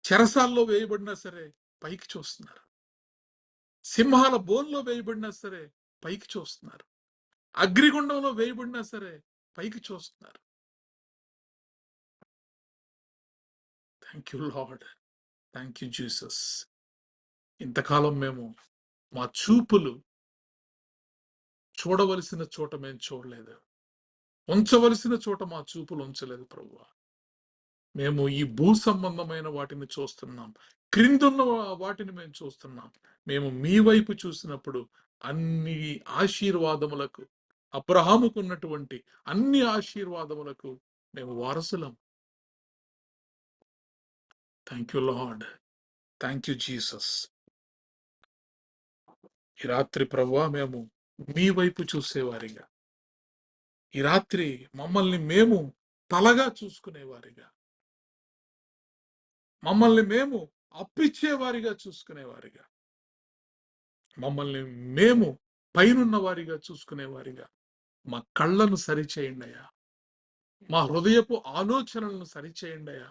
చెరసాల్లో వేయబడినా సరే పైకి చూస్తున్నారు. సింహాల బోన్లో వేయబడినా సరే పైకి చూస్తున్నారు. అగ్నిగుండంలో వేయబడినా సరే పైకి చూస్తున్నారు. Thank you lord. Thank you Jesus. ఇంతకాలం మేము మా చూపులు చూడవలసిన చోట మేము చూడలేదు. ఉంచవలసిన చోట మా చూపులు ఉంచలేదు ప్రభువా. మేము ఈ భూ సంబంధమైన వాటిని చూస్తున్నాం. క్రిందున్న వాటిని మేము చూస్తున్నాం. మేము మీ వైపు చూసినప్పుడు అన్ని ఆశీర్వాదములకు, అబ్రహాముకు ఉన్నటువంటి అన్ని ఆశీర్వాదములకు మేము వారసులం. Thank you lord. Thank you Jesus. ఈ రాత్రి ప్రభువా మేము మీ వైపు చూసేవారిగా, ఈ రాత్రి మమ్మల్ని మేము తలగా చూసుకునేవారిగా, మమ్మల్ని మేము అప్పిచ్చేవారిగా చూసుకునేవారిగా, మమ్మల్ని మేము పైనున్న వారిగా చూసుకునేవారిగా మా కళ్ళను సరిచేయండి అయ్యా, మా హృదయపు ఆలోచనలను సరిచేయండి అయ్యా.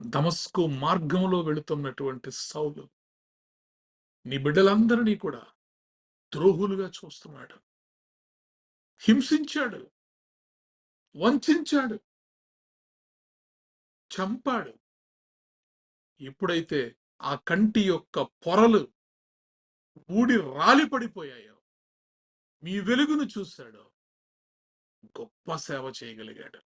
దమస్కు మార్గంలో వెళుతున్నటువంటి సౌలు నీ బిడ్డలందరినీ కూడా ద్రోహులుగా చూస్తున్నాడు, హింసించాడు, వంచాడు, చంపాడు. ఎప్పుడైతే ఆ కంటి యొక్క పొరలు ఊడి రాలి పడిపోయాయో, మీ వెలుగును చూశాడో, గొప్ప సేవ చేయగలిగాడు.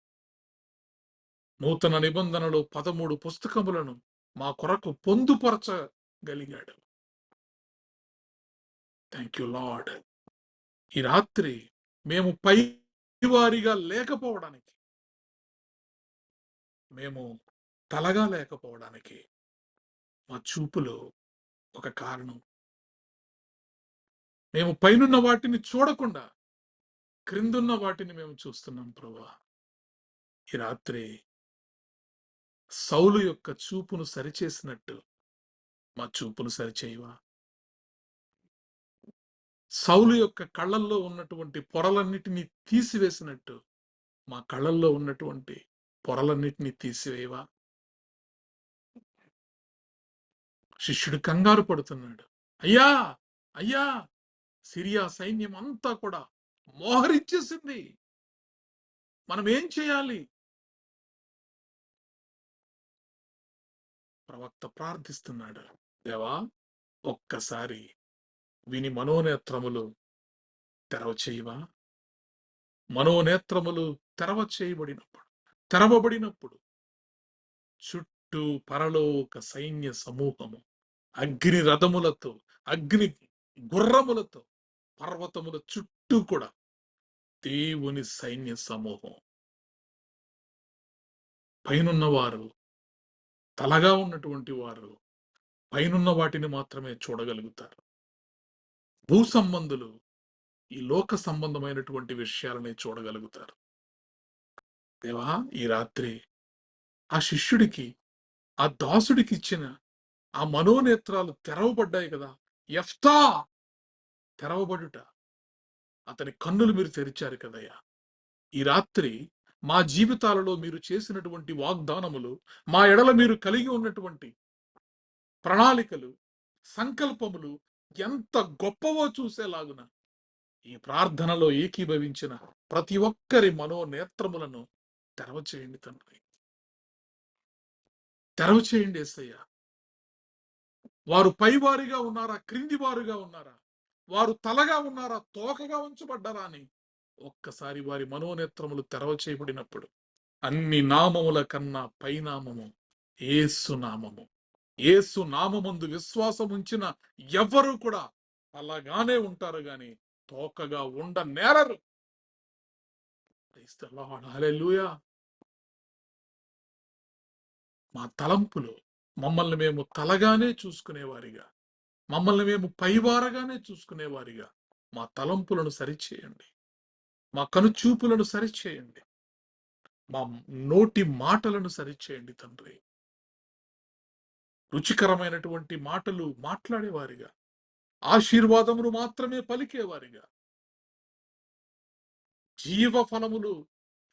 నూతన నిబంధనలో 13 పుస్తకములను మా కొరకు పొందుపరచగలిగాడు. Thank you lord. ఈ రాత్రి మేము పైవారిగా లేకపోవడానికి, మేము తలగా లేకపోవడానికి మా చూపులో ఒక కారణం. మేము పైనున్న వాటిని చూడకుండా క్రిందున్న వాటిని మేము చూస్తున్నాం ప్రభువా. ఈ రాత్రి సౌలు యొక్క చూపును సరిచేసినట్టు మా చూపును సరిచేయవా. సౌలు యొక్క కళ్ళల్లో ఉన్నటువంటి పొరలన్నిటినీ తీసివేసినట్టు మా కళ్ళల్లో ఉన్నటువంటి పొరలన్నిటినీ తీసివేయవా. శిష్యుడు కంగారు పడుతున్నాడు. అయ్యా అయ్యా, సిరియా సైన్యం అంతా కూడా మోహరించేసింది, మనం ఏం చేయాలి? ప్రవక్త ప్రార్థిస్తున్నాడు, దేవా ఒక్కసారి విని మనోనేత్రములు తెరవచేయవా. మనోనేత్రములు తెరవబడినప్పుడు చుట్టూ పరలోక సైన్య సమూహము, అగ్ని రథములతో, అగ్ని గుర్రములతో, పర్వతముల చుట్టూ కూడా దేవుని సైన్య సమూహం. పైనున్నవారు, తలగా ఉన్నటువంటి వారు పైనున్న వాటిని మాత్రమే చూడగలుగుతారు. భూ సంబంధులు ఈ లోక సంబంధమైనటువంటి విషయాలని చూడగలుగుతారు. దేవా, ఈ రాత్రి ఆ శిష్యుడికి, ఆ దాసుడికి ఇచ్చిన ఆ మనోనేత్రాలు తెరవబడ్డాయి కదా. యెఫ్తా తెరవబడుట, అతని కన్నులు మీరు తెరిచారు కదయ్యా. ఈ రాత్రి మా జీవితాలలో మీరు చేసినటువంటి వాగ్దానములు, మా ఎడల మీరు కలిగి ఉన్నటువంటి ప్రణాళికలు, సంకల్పములు ఎంత గొప్పవో చూసేలాగున ఈ ప్రార్థనలో ఏకీభవించిన ప్రతి ఒక్కరి మనోనేత్రములను తెరవచేయండి తండ్రి. తెరవచేయండి యేసయ్యా. వారు పైవారిగా ఉన్నారా, క్రింది వారుగా ఉన్నారా, వారు తలగా ఉన్నారా, తోకగా ఉంచబడ్డారా అని ఒక్కసారి వారి మనోనేత్రములు తెరవచేయబడినప్పుడు అన్ని నామముల కన్నా పైనామము యేసు నామము. యేసు నామమందు విశ్వాసం ఉంచిన ఎవ్వరూ కూడా అలాగానే ఉంటారు గాని తోకగా ఉండనేరరు. Praise the lord. హల్లెలూయా. మా తలంపులు మమ్మల్ని మేము తలగానే చూసుకునేవారిగా, మమ్మల్ని మేము పైవారగానే చూసుకునేవారిగా మా తలంపులను సరిచేయండి, మా కనుచూపులను సరిచేయండి, మా నోటి మాటలను సరిచేయండి తండ్రి. రుచికరమైనటువంటి మాటలు మాట్లాడేవారిగా, ఆశీర్వాదములు మాత్రమే పలికేవారిగా, జీవ ఫలములు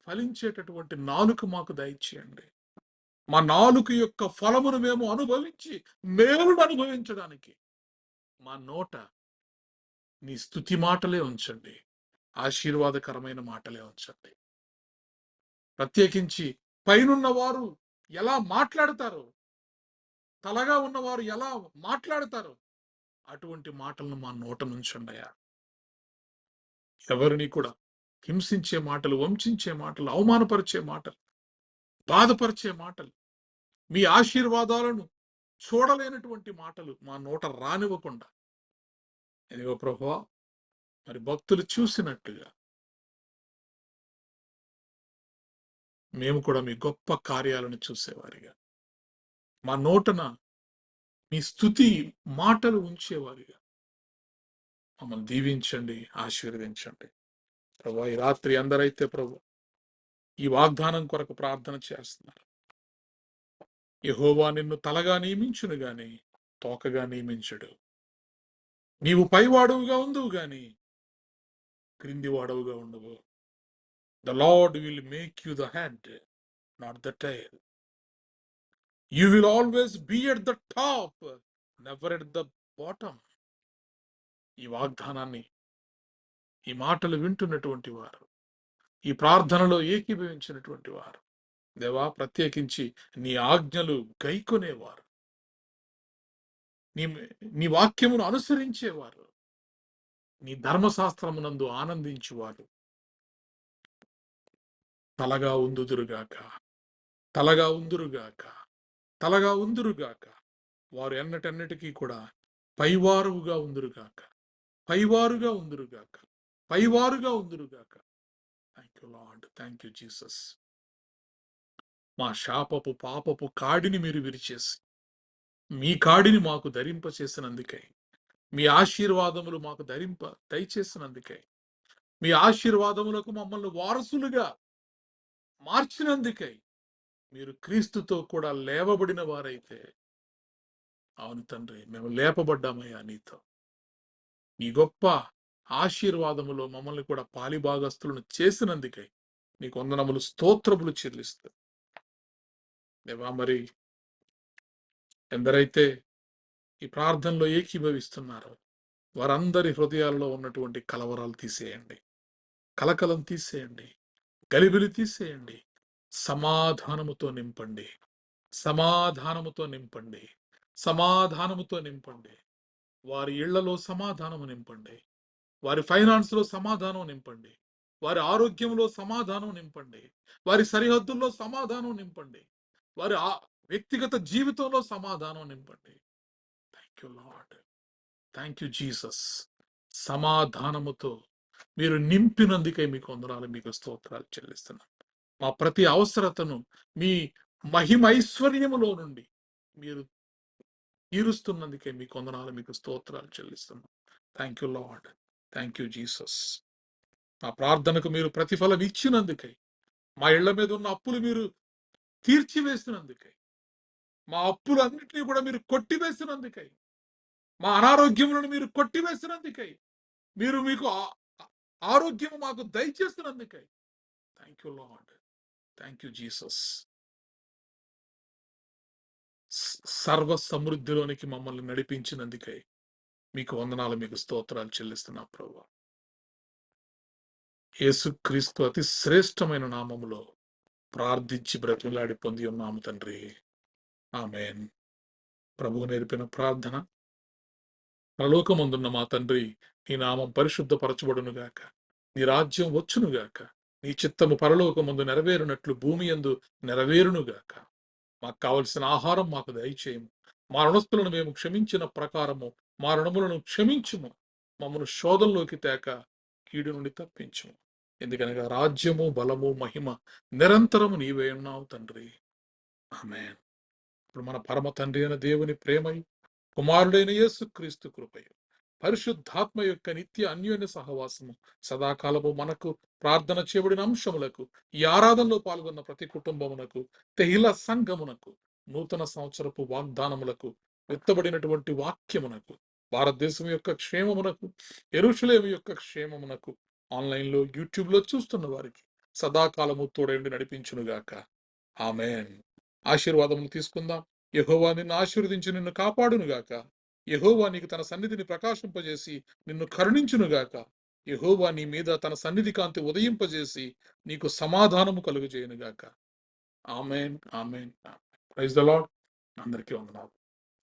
ఫలించేటటువంటి నాలుక మాకు దయచేయండి. మా నాలుక యొక్క ఫలమును మేము అనుభవించి మేలును అనుభవించడానికి మా నోట నీ స్తుతి మాటలే ఉంచండి, ఆశీర్వాదకరమైన మాటలే ఉంచండి. ప్రత్యేకించి పైనున్న వారు ఎలా మాట్లాడతారో, తలగా ఉన్నవారు ఎలా మాట్లాడతారో అటువంటి మాటలను మా నోట నుంచండి అయ్యా. ఎవరిని కూడా హింసించే మాటలు, వంచించే మాటలు, అవమానపరిచే మాటలు, బాధపరిచే మాటలు, మీ ఆశీర్వాదాలను చూడలేనటువంటి మాటలు మా నోట రానివ్వకుండా, ఇదిగో ప్రభువా, మరి భక్తులు చూసినట్టుగా మేము కూడా మీ గొప్ప కార్యాలను చూసేవారిగా, మా నోటన మీ స్తుతి మాటలు ఉంచేవారిగా మమ్మల్ని దీవించండి, ఆశీర్వదించండి. ప్రభు ఈ రాత్రి అందరైతే ప్రభు ఈ వాగ్దానం కొరకు ప్రార్థన చేస్తున్నారు. యెహోవా నిన్ను తలగా నియమించును గాని తోకగా నియమించడు. నీవు పైవాడవుగా ఉందువు గాని క్రింది వాడవుగా ఉండవు. The Lord will make you the head, not the tail. You will always be at the top, never at the bottom. ఈ వాగ్దానాన్ని, ఈ మాటలు వింటున్నటువంటి వారు, ఈ ప్రార్థనలో ఏకీభవించినటువంటి వారు, దేవా ప్రత్యేకించి నీ ఆజ్ఞలు గైకొనేవారు, నీ నీ వాక్యమును అనుసరించేవారు, నీ ధర్మశాస్త్రమునందు ఆనందించువారు తలగా ఉందురుగాక, తలగా ఉందురుగాక, తలగా ఉందురుగాక. వారు ఎన్నటన్నిటికీ కూడా పైవారుగా ఉందురుగాక, పైవారుగా ఉందురుగాక, పైవారుగా ఉందురుగాక. Thank you lord, thank you Jesus. మా శాపపు పాపపు కాడిని మీరు విరిచేసి మీ కాడిని మాకు ధరింపచేసినందుకై, మీ ఆశీర్వాదములు మాకు దయచేసినందుకై, మీ ఆశీర్వాదములకు మమ్మల్ని వారసులుగా మార్చినందుకై, మీరు క్రీస్తుతో కూడా లేవబడిన వారైతే, అవును తండ్రి మేము లేపబడ్డామయ్యా నీతో. నీ గొప్ప ఆశీర్వాదములో మమ్మల్ని కూడా పాలిభాగస్తులను చేసినందుకై నీకు వందనములు, స్తోత్రములు చెల్లిస్తూ దేవా, మరి ఎందరైతే ఈ ప్రార్థనలో ఏకీభవిస్తున్నారో వారందరి హృదయాల్లో ఉన్నటువంటి కలవరాలు తీసేయండి, కలకలం తీసేయండి, గలిబిలి తీసేయండి. సమాధానముతో నింపండి, సమాధానముతో నింపండి, సమాధానముతో నింపండి. వారి ఇళ్లలో సమాధానము నింపండి, వారి ఫైనాన్స్ లో సమాధానం నింపండి, వారి ఆరోగ్యంలో సమాధానం నింపండి, వారి సరిహద్దుల్లో సమాధానం నింపండి, వారి వ్యక్తిగత జీవితంలో సమాధానం నింపండి. Thank you lord, thank you Jesus. సమాధానముతో మీరు నింపినందుకై మీకు వందనాలు, మీకు స్తోత్రాలు చెల్లిస్తున్నాను. మా ప్రతి అవసరతను మీ మహిమైశ్వర్యములో నుండి మీరు తీరుస్తున్నందుకే మీకు వందనాలు, మీకు స్తోత్రాలు చెల్లిస్తున్నాను. Thank you lord, thank you Jesus. మా ప్రార్థనకు మీరు ప్రతిఫలం ఇచ్చినందుకై, మా ఇళ్ల మీద ఉన్న అప్పులు మీరు తీర్చివేసినందుకై, మా అప్పులన్నింటినీ కూడా మీరు కొట్టివేసినందుకై, మా అనారోగ్యములను మీరు కొట్టివేసినందుకై, మీరు మీకు ఆరోగ్యము మాకు దయచేసినందుకై thank you lord, thank you Jesus. సర్వ సమృద్ధిలోనికి మమ్మల్ని నడిపించినందుకై మీకు వందనాలు, మీకు స్తోత్రాలు చెల్లిస్తున్నా ప్రభువా. యేసుక్రీస్తు అతి శ్రేష్టమైన నామములో ప్రార్థించి బ్రతిమలాడి పొంది ఉన్నాము తండ్రి, ఆమేన్. ప్రభువు నేర్పిన ప్రార్థన: పరలోకమందున్న మా తండ్రి, నీ నామం పరిశుద్ధపరచబడునుగాక, నీ రాజ్యం వచ్చునుగాక, నీ చిత్తము పరలోకమందు నెరవేరునట్లు భూమి యందు నెరవేరునుగాక. మాకు కావలసిన ఆహారం మాకు దయచేయము, మా రుణస్థులను మేము క్షమించిన ప్రకారము మా రుణములను క్షమించుము, మమ్మను శోధంలోకి తేక కీడు నుండి తప్పించుము. ఎందుకనగా రాజ్యము, బలము, మహిమ నిరంతరము నీవే ఉన్నావు తండ్రి, ఆమేన్. ఇప్పుడు మన పరమ తండ్రి అయిన దేవుని ప్రేమయు, కుమారుడైన యేసుక్రీస్తు కృపయు, పరిశుద్ధాత్మ యొక్క నిత్య అన్యోన్య సహవాసము సదాకాలము మనకు, ప్రార్థన చేయబడిన అంశములకు, ఈ ఆరాధనలో పాల్గొన్న ప్రతి కుటుంబమునకు, తెహిల సంఘమునకు, నూతన సంవత్సరపు వాగ్దానములకు, విత్తబడినటువంటి వాక్యమునకు, భారతదేశం యొక్క క్షేమమునకు, యెరూషలేము యొక్క క్షేమమునకు, ఆన్లైన్లో యూట్యూబ్లో చూస్తున్న వారికి సదాకాలము తోడైండి నడిపించునుగాక, ఆమేన్. ఆశీర్వాదములు తీసుకుందాం. యెహోవా నిన్ను ఆశీర్వదించి నిన్ను కాపాడునుగాక. యెహోవా నీకు తన సన్నిధిని ప్రకాశింపజేసి నిన్ను కరుణించునుగాక. యెహోవా నీ మీద తన సన్నిధి కాంతి ఉదయింపజేసి నీకు సమాధానము కలుగజేయునుగాక. Amen, amen. Praise the lord. అందరికీ వందనాలు.